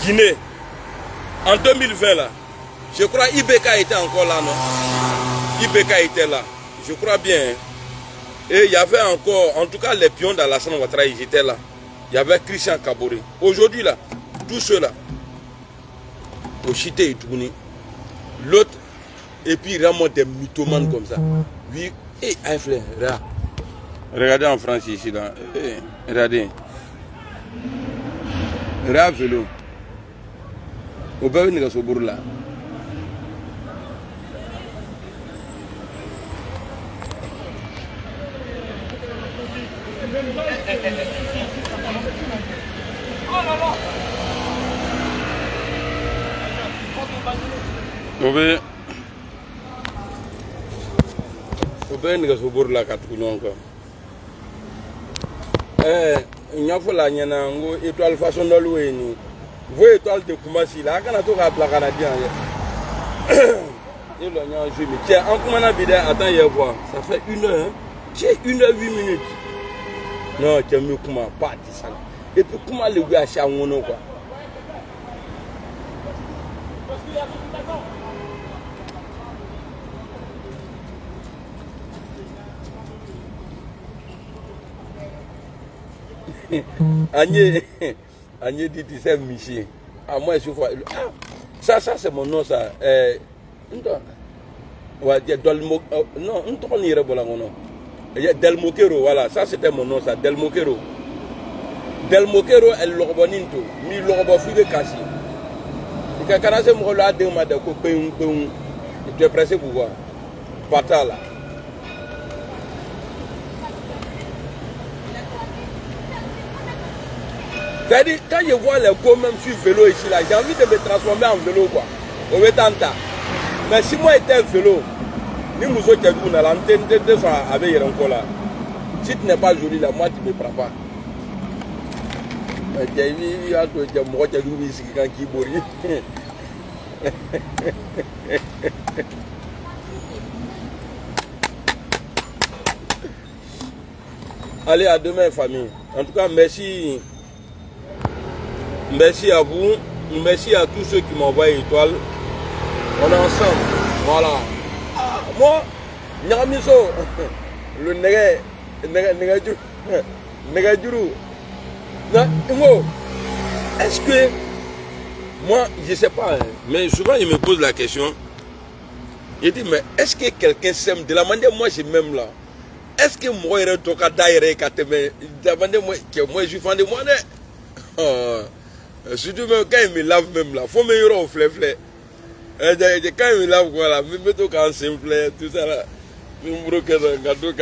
Guinée, en 2020 là, je crois Ibeka était encore là, non? Ibeka était là, je crois bien. Hein. Et il y avait encore, en tout cas les pions d'Alassane Ouattara, ils étaient là. Il y avait Christian Kaboré. Aujourd'hui là, tous ceux-là, au Chité et Tourné, l'autre, et puis vraiment des mythomanes comme ça. Oui, et frère, regardez en France ici là, regardez. Regardez vélo. Au bas de ce bourg là. Obe nga so borla katuno encore. Nyafo la nyana ngo étoile façon d'allouer ni. Vous étoile de Koumassi là kana to ka pla canadien. Et le nya jeu mais tiens en comment bida attends hier voir. Ça fait 1 heure hein. J'ai 1 heure 8 minutes. Non, tu me comment pas dit ça. Et puis comment le gars a ngono quoi. Agnès dit c'est Michi. Ah moi je vois. Ça c'est mon nom ça. Ouais, Delmo. Non, on tourne hier bon là mon nom. Delmokero, voilà, ça c'était mon nom ça. Delmokero. Delmokero el loboninto. Mi lobo fille caché. Et quand on se me relâche de ma de copain, tu es pressé pour voir. Pata là. C'est-à-dire, quand je vois les go même sur vélo ici, là, j'ai envie de me transformer en vélo, quoi. Au Métanta. Mais si moi j'étais un vélo, ni nous autres, on a l'antenne de ça avec encore là. Si tu n'es pas joli là, moi tu ne me prends pas. J'ai vu, moi j'ai vu ici quand qui bourrit. Allez, à demain, famille. En tout cas, merci. Merci à vous, merci à tous ceux qui m'envoient une étoile. On est ensemble, voilà. Moi, Nyamiso, le Négadjuru. Est-ce que, moi, je ne sais pas, hein, mais souvent il me pose la question. Il dit, mais est-ce que quelqu'un s'aime de la manière moi je m'aime là? est-ce que moi, je suis moi, je suis fan de moi, surtout même quand il me lave même là, faut me dire au flé. Quand il me lave, voilà, me mets tout quand simple, tout ça là. Je me broque dans le gâteau.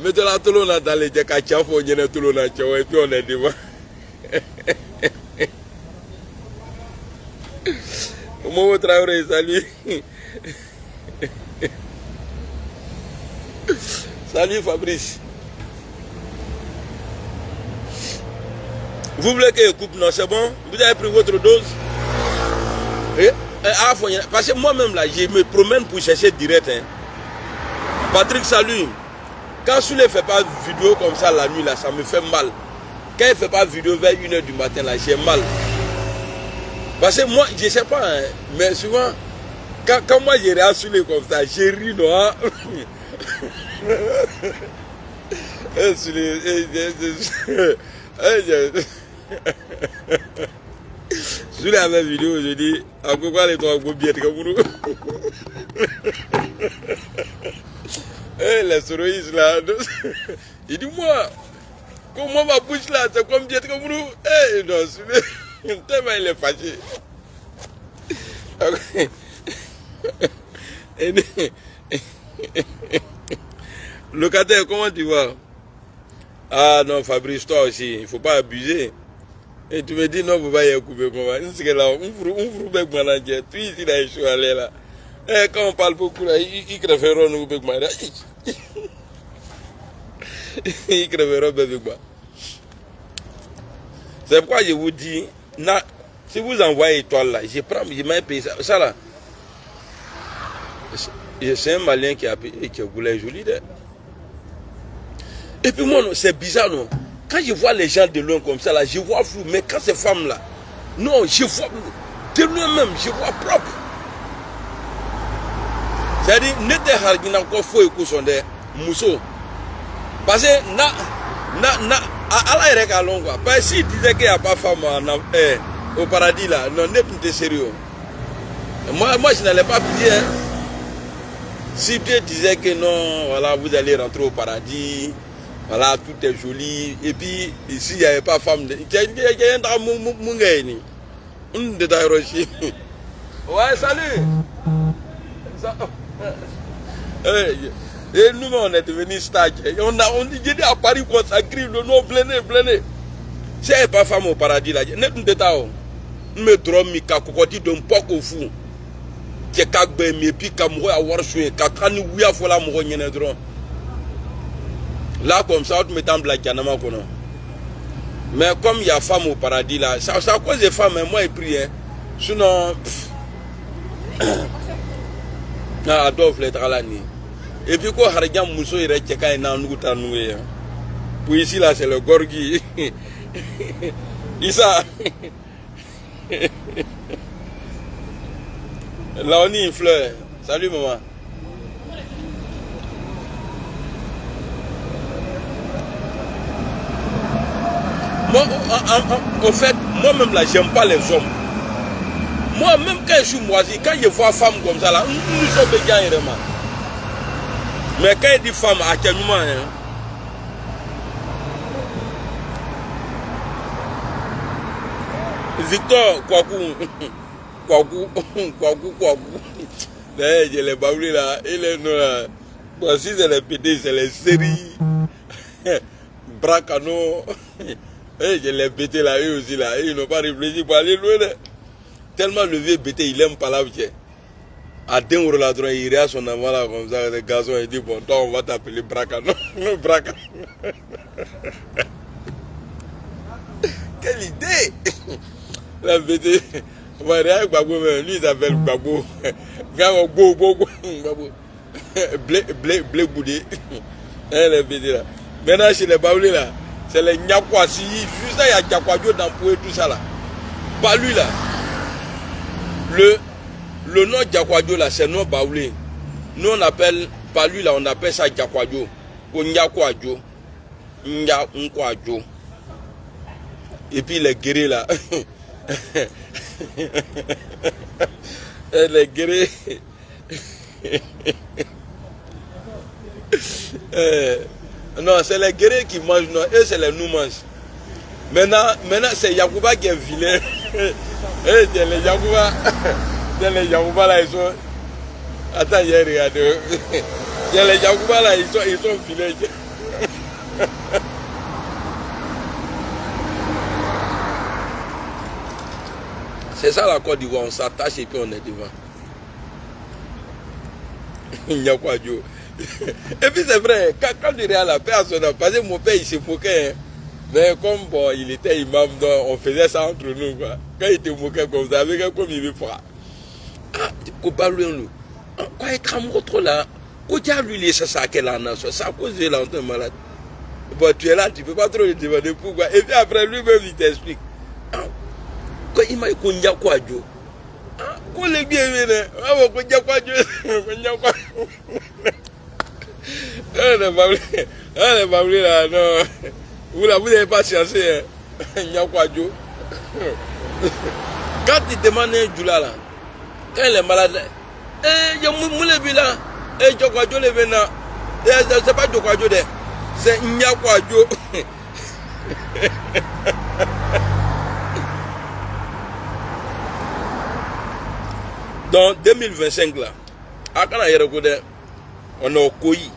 Mettez la tout le monde dans les jacachas, faut gagner tout le monde, et puis on est devant. Momo Traoré, salut. Salut Fabrice. Vous voulez que je coupe? Non, c'est bon? Vous avez pris votre dose? Parce que moi-même là, je me promène pour chercher direct. Hein. Patrick, salut. Quand Souley ne fait pas vidéo comme ça la nuit, là, ça me fait mal. Quand il ne fait pas vidéo vers 1 h du matin, là, j'ai mal. Parce que moi, je ne sais pas, hein, mais souvent, quand moi je regarde Souley comme ça, j'ai ri, non? Souley avait vidéo, je dis, à quoi les trois beaux billets comme nous? Les souris là, il dit moi, comment ma bouche là, c'est comme bien comme nous? Non, tellement il est fâché. Locataire, comment tu vas? Ah non, Fabrice, toi aussi, il ne faut pas abuser. Et tu me dis non, vous ne pouvez pas y couper comment? C'est que là, on vous bec manager, tu ici là, je suis allé là. Et quand on parle beaucoup là, il crèveront nous bec manager. Il crèveront bec manager. C'est pourquoi je vous dis, si vous envoyez étoile là, je m'ai payé ça. Ça là, c'est un Malien qui a voulu joli. Et puis moi, c'est bizarre, non? Quand je vois les gens de loin comme ça, là, je vois flou. Mais quand ces femmes-là, non, je vois de loin même, je vois propre. C'est-à-dire, n'était pas encore faux et cousonné, mousseau. Parce que, à la règle, quoi. Parce que s'il disait qu'il n'y a pas de femme au paradis, là, non, n'est pas sérieux. Moi, je n'allais pas dire, hein. Si Dieu disait que non, voilà, vous allez rentrer au paradis, voilà, tout est joli. Et puis, ici, il n'y avait pas de femme. Il y a un drame, ouais, salut. Et nous, on est devenus stars. On dit à Paris qu'on s'agrille le nom, blêné. Si il n'y a pas de femme au paradis, là, n'est pas de temps. Me drôme, mi kakokoti d'un poc au fou. Qui est kakbe, mi puis kamoué à warsoué, kakani ouya fola moué nyene drôme. Là, comme ça, on met en blague, mais comme il y a femme au paradis, là, ça à cause des femmes, moi, je prie. Hein. Sinon, Adolphe les tralani. Et puis, quoi, Harigam Mousso, il est tchèque, il est puis ici, là, c'est le Gorgui. Issa. Là, on y une fleur. Salut, maman. Moi, en fait, moi-même là, j'aime pas les hommes. Moi-même, quand je suis moisi, quand je vois femme comme ça, là, nous sommes bien vraiment. Mais quand il dit femme, à quel moment, hein? Victor, Kwaku. Je l'ai baoulé là, il est là. Bon, si c'est les PD, c'est les séries. Bracano. Je l'ai bêté là, eux aussi là. Ils n'ont pas réfléchi pour aller loin. Tellement le vieux bêté, il aime pas la vie. À 2 € là, il irait à son avant là, comme ça, le gazon, il dit, bon, toi, on va t'appeler Bracano. Bracano. Quelle idée! La bêté. Lui, il s'appelle Gbagbo. Blé boudé. La bêté là. Maintenant, chez les Baoulés là, c'est les Nyakwa. Si juste là, il y a Nyakwadjo dans Poué, tout ça là. Pas lui là. Le nom Nyakwadjo là, c'est nom Baoulé. Nous on appelle, pas lui là, on appelle ça Nyakwadjo. Ou Nyakwadjo. Nyakwadjo. Et puis les guéris là. Les guerriers. Non, c'est les guerriers qui mangent, non, eux c'est les nous mangent. Maintenant c'est Yacouba qui est vilain. Les Yacouba là, ils sont. Attends, j'ai regardé. Les Yacouba là, ils sont vilains. C'est ça la Côte d'Ivoire, on s'attache et puis on est devant. Il n'y a quoi Dieu. Et puis c'est vrai, quand il est à la personne, parce que mon père il se moquait. Hein. Mais comme bon, il était imam, donc on faisait ça entre nous. Quoi. Quand il était moqué comme ça, avec un comme il veut faire. Ah, quoi être amoureux trop là. Quoi lui, ça quelle annonce. Ça à cause de l'entendre malade. Bon, tu es là, tu ne peux pas trop lui demander pourquoi. Et puis après lui-même, il t'explique. Quand il m'a dit qu'on y a quoi Dieu. Qu'on les bien venus. Ah, qu'on y a quoi Dieu. Qu'on y a quoi. On n'est pas voulu là, non. Vous n'avez pas cherché. Il y a quoi Dieu. Quand il demande un Dieu là, quand il est malade, il y a moulé là. Et Dieu quoi Dieu le venant. C'est pas Dieu quoi Dieu, c'est il y a quoi Dieu. Dans 2025 là, à quand on a recordé, on a au Koyi.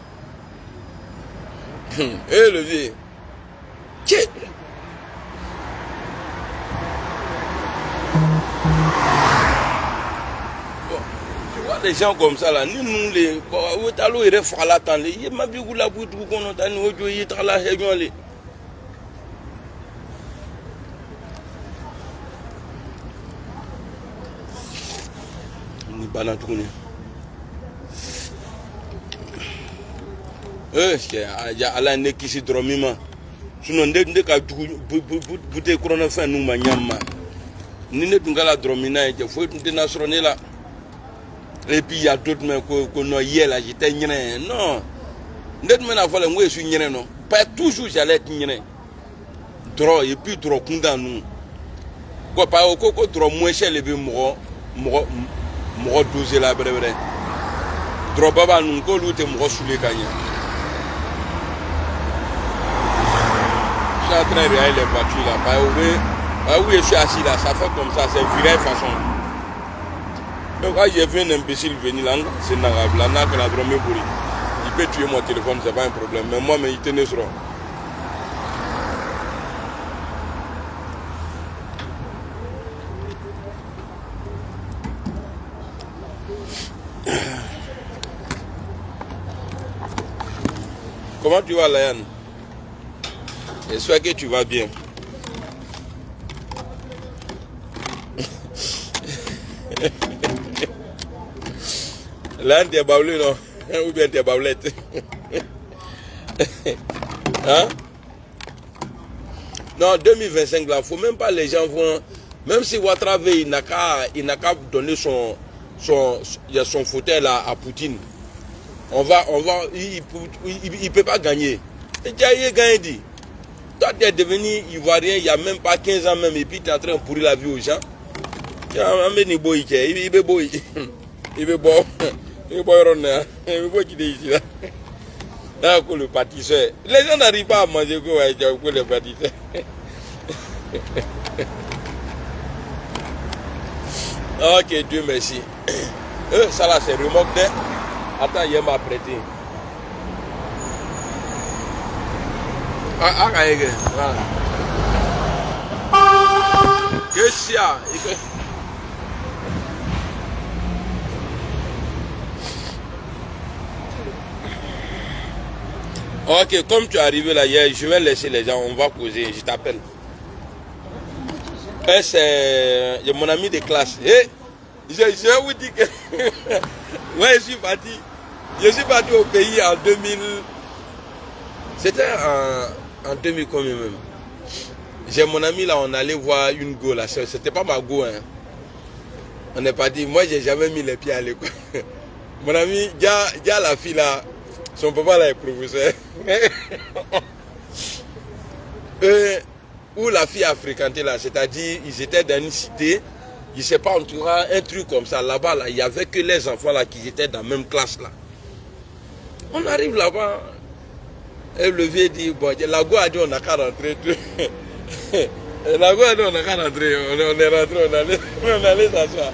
Eh le vieux. Tiens. Bon, tu vois des gens comme ça là, nous les, où t'as l'eau il faut la tendre, il m'a vu la boue tout qu'on entend, nous aujourd'hui il est là, il bana tourner. Ala ne kisi dromima. Sinon de ka bute corona fin nous manyama. Ni ne dungala dromina et faut te nasroné là. Et puis il y a d'autres mais qu'on a hier là j'étais nyene. Non. Net men a fallu moi je suis nyene non. Pas toujours j'allais être nyene. Dro et puis dro kunda nous. Quoi pas au coco dro moins cher les be mo 12 là bref. Dro baba nous ko lute mo soule kanya. Je suis en train de regarder les voitures là. Où je suis assis là, ça fait comme ça, c'est viré façon. Donc quand j'ai vu un imbécile venir là, c'est nagable, là, que la drôme pourri. Il peut tuer mon téléphone, c'est pas un problème. Mais moi, il tenait sur. Comment tu vas, Layan? J'espère que tu vas bien. Layan, t'es bablé, non? Ou bien t'es bablette? Hein? Non, 2025, là, il ne faut même pas les gens vont. Même si Ouattara, il n'a qu'à donner son fauteuil là, à Poutine. Il ne peut pas gagner. Il a gagné. Toi, tu es devenu ivoirien il n'y a même pas 15 ans même, et puis tu es en train de pourrir la vie aux gens. Il est beau. Il est beau. Il est beau. Il est beau qui est ici là. Là, le pâtisseur. Les gens n'arrivent pas à manger que le pâtisseur. Ok, Dieu merci. Ça là, c'est remorque. Attends, il m'a prêté. Voilà. Qu'est-ce qu'il y a? Ok, comme tu es arrivé là hier, je vais laisser les gens, on va causer, je t'appelle. C'est mon ami de classe. Hey, je vais vous dire que ouais, je suis parti. Je suis parti au pays en 2000. C'était en 2000 combien même. J'ai mon ami là, on allait voir une go là. C'était pas ma go, hein. On est parti. Moi, j'ai jamais mis les pieds à l'école. Mon ami, il y a la fille là. Son papa là est professeur. Où la fille a fréquenté là, c'est-à-dire ils étaient dans une cité je ne sais pas, en tout cas, un truc comme ça. Là-bas, là, il n'y avait que les enfants là, qui étaient dans la même classe. Là. On arrive là-bas, et le vieux dit, bon, la go a dit, on n'a qu'à rentrer. La go a dit, on n'a qu'à rentrer. On est rentré, on allait s'asseoir.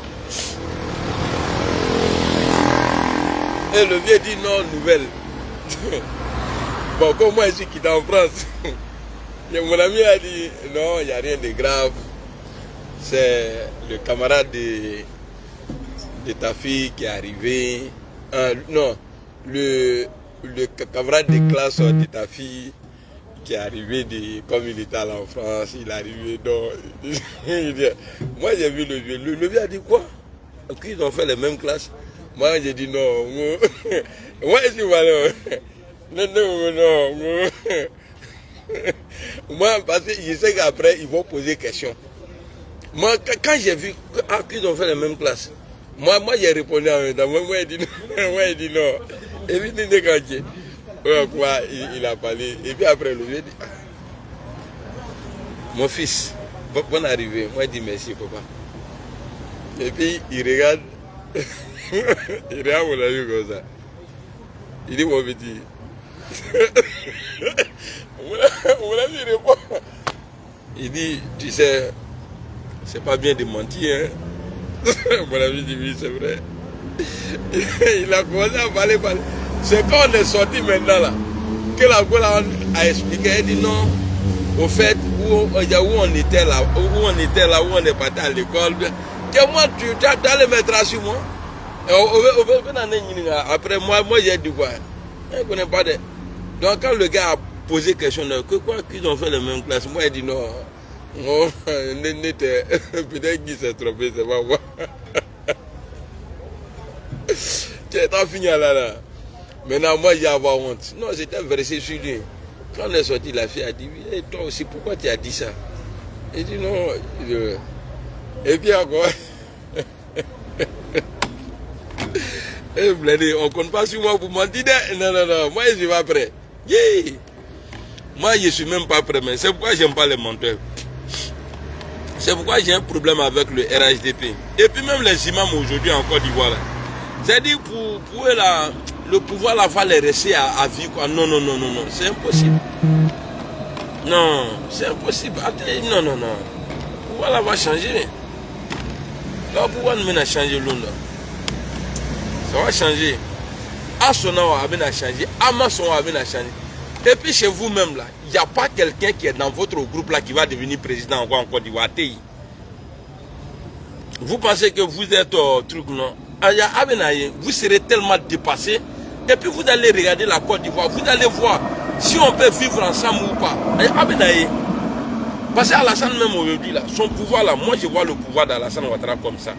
Et le vieux dit, non, nouvelle. Bon, comme moi, je suis quitté en France. Et mon ami a dit, non, il n'y a rien de grave. C'est le camarade de ta fille qui est arrivé. Non, le camarade de classe de ta fille qui est arrivé, comme il était allé en France, il est arrivé. Donc, moi, j'ai vu le vieux. Le vieux a dit quoi? Ils ont fait les mêmes classes. Moi, j'ai dit non. Moi, je dis voilà. Non. Moi, parce que je sais qu'après, ils vont poser question. Moi, quand j'ai vu qu'ils ont fait la même classe, moi j'ai répondu en même temps. Moi, il dit non. Et puis, il dit quoi, il a parlé. Et puis après, le vieux dit, mon fils, bonne arrivée. Moi, il dit merci, papa. Et puis, il regarde, il regarde mon ami comme ça. Il dit, mon petit. Mon ami répond. Il dit, tu sais, c'est pas bien de mentir, hein. Mon ami dit, oui, c'est vrai. Il a commencé à parler. C'est quand on est sorti maintenant là, que la Gola a expliqué, elle dit non, au fait, où on était là, où on est parti à l'école, que moi, tu as le mettre sur moi. Après, moi j'ai dit quoi? Je ne connais pas de... Donc quand le gars a posé question, que quoi qu'ils ont fait la même classe, moi il dit non, peut-être qu'il s'est trompé, c'est pas moi. Tu es fini là. Maintenant moi j'ai avoir honte. Non, j'étais versé sur lui. Quand on est sorti, la fille a dit, et toi aussi, pourquoi tu as dit ça? Il dit non. Et puis encore, on ne compte pas sur moi pour mentir. Non, moi je suis pas prêt. Yeah. Moi je ne suis même pas prêt, mais c'est pourquoi j'aime pas les menteurs. C'est pourquoi j'ai un problème avec le RHDP. Et puis même les imams aujourd'hui en Côte d'Ivoire. C'est-à-dire pour eux là, le pouvoir là va les rester à vie quoi. Non, c'est impossible. Non, c'est impossible. Non. Le pouvoir là va changer. Le pouvoir nous mène à changer l'onde. Ça va changer. Asona va changer. Amason va changer. Et puis chez vous-même là, il n'y a pas quelqu'un qui est dans votre groupe là qui va devenir président en Côte d'Ivoire. Vous pensez que vous êtes truc non? Vous serez tellement dépassé. Et puis vous allez regarder la Côte d'Ivoire. Vous allez voir si on peut vivre ensemble ou pas. Parce qu'Alassane même aujourd'hui là, son pouvoir là, moi je vois le pouvoir d'Alassane Ouattara comme ça.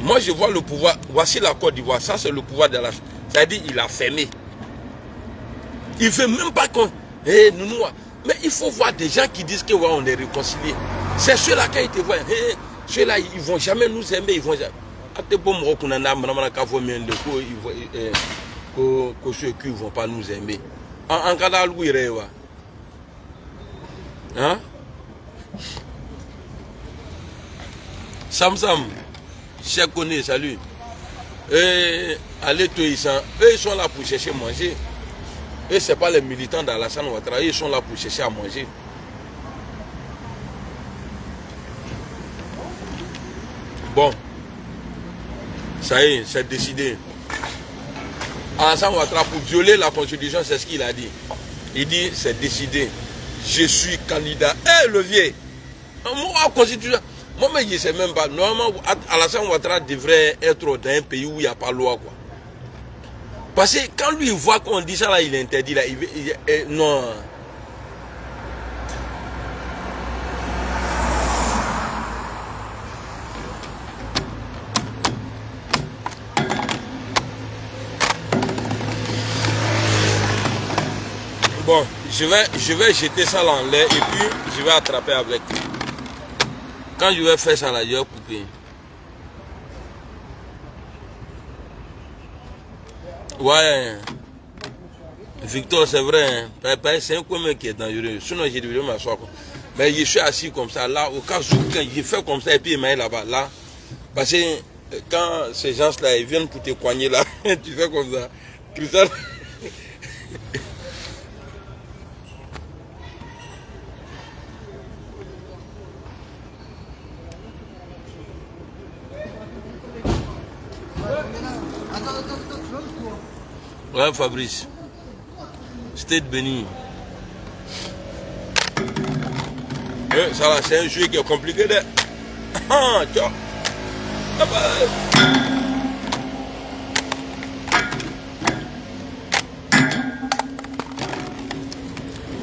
Moi je vois le pouvoir, voici la Côte d'Ivoire, ça c'est le pouvoir d'Alassane. C'est-à-dire il a fermé. Il ne veut même pas qu'on... Mais il faut voir des gens qui disent que ouais, on est réconciliés. C'est ceux-là qui te voient. Ceux-là, ils ne vont jamais nous aimer. Ils vont jamais... ceux qui ne vont pas nous aimer. En cas d'Alouire, hein? Sam, je connais, salut. Allez, eux, ils sont là pour chercher à manger. Et ce n'est pas les militants d'Alassane Ouattara, ils sont là pour chercher à manger. Bon, ça y est, c'est décidé. Alassane Ouattara, pour violer la constitution, c'est ce qu'il a dit. Il dit, c'est décidé. Je suis candidat. Le vieux, moi, la constitution, moi, je ne sais même pas. Normalement, Alassane Ouattara devrait être dans un pays où il n'y a pas de loi, quoi. Parce que quand lui voit qu'on dit ça là, il est interdit là, non. Bon, je vais jeter ça là en l'air et puis je vais attraper avec. Quand je vais faire ça là, je vais couper. Ouais, Victor, c'est vrai, hein? C'est un coin qui est dangereux. Sinon, j'ai dû m'asseoir. Mais je suis assis comme ça, là, au cas où quand je fais comme ça et puis il m'a là-bas, là. Parce que quand ces gens-là, ils viennent pour te coigner là, tu fais comme ça. Christelle. Ouais, Fabrice. State Béni. Ça là, c'est un jeu qui est compliqué de. Ah, tu vois.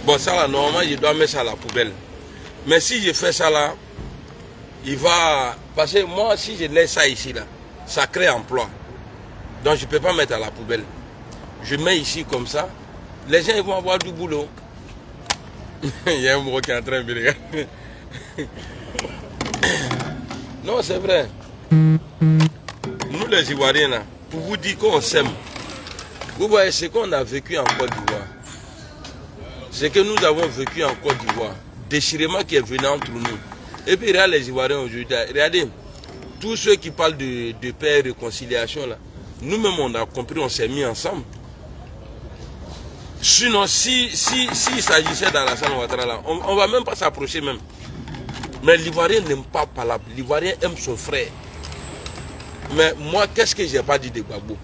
Bon, ça là, normalement, je dois mettre ça à la poubelle. Mais si je fais ça là, il va. Parce que moi, si je laisse ça ici là, ça crée emploi. Donc, je ne peux pas mettre à la poubelle. Je mets ici comme ça. Les gens ils vont avoir du boulot. Il y a un mot qui est en train de me regarder. Non, c'est vrai. Nous les Ivoiriens, là, pour vous dire qu'on s'aime, vous voyez ce qu'on a vécu en Côte d'Ivoire. Ce que nous avons vécu en Côte d'Ivoire. Déchirement qui est venu entre nous. Et puis regardez les Ivoiriens aujourd'hui. Regardez, tous ceux qui parlent de paix et de réconciliation, là, nous-mêmes on a compris, on s'est mis ensemble. Sinon, si s'agissait d'Alassane Ouattara là, on ne va même pas s'approcher même. Mais l'Ivoirien n'aime pas parler. L'Ivoirien aime son frère. Mais moi, qu'est-ce que j'ai pas dit de Gbagbo?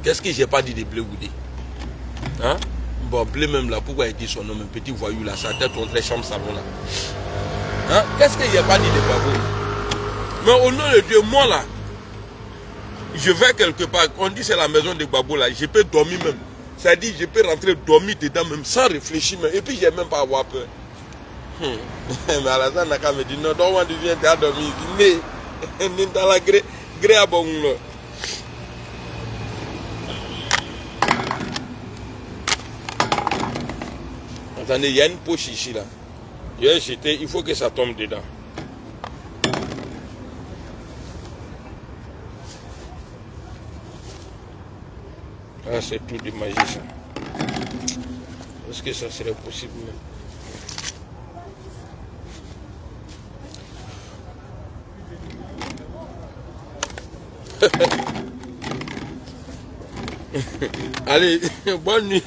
Qu'est-ce que j'ai pas dit de Blé Goudé? Hein? Bon, Blé même là, pourquoi il dit son nom, un petit voyou là, sa tête contre les chambres savon là. Hein? Qu'est-ce que j'ai pas dit de Gbagbo? Mais au nom de Dieu, moi là, je vais quelque part, on dit c'est la maison de Gbagbo là, je peux dormir même. Ça dit, je peux rentrer dormir dedans même sans réfléchir même. Et puis, je n'ai même pas avoir peur. Mais Alassane Naka me dit, non, don't want to viens à dormir. Mais, dans la gré à bon. Attendez, il y a une poche ici là. Il faut que ça tombe dedans. Ah, c'est tout de magie ça. Est-ce que ça serait possible même? Allez, bonne nuit.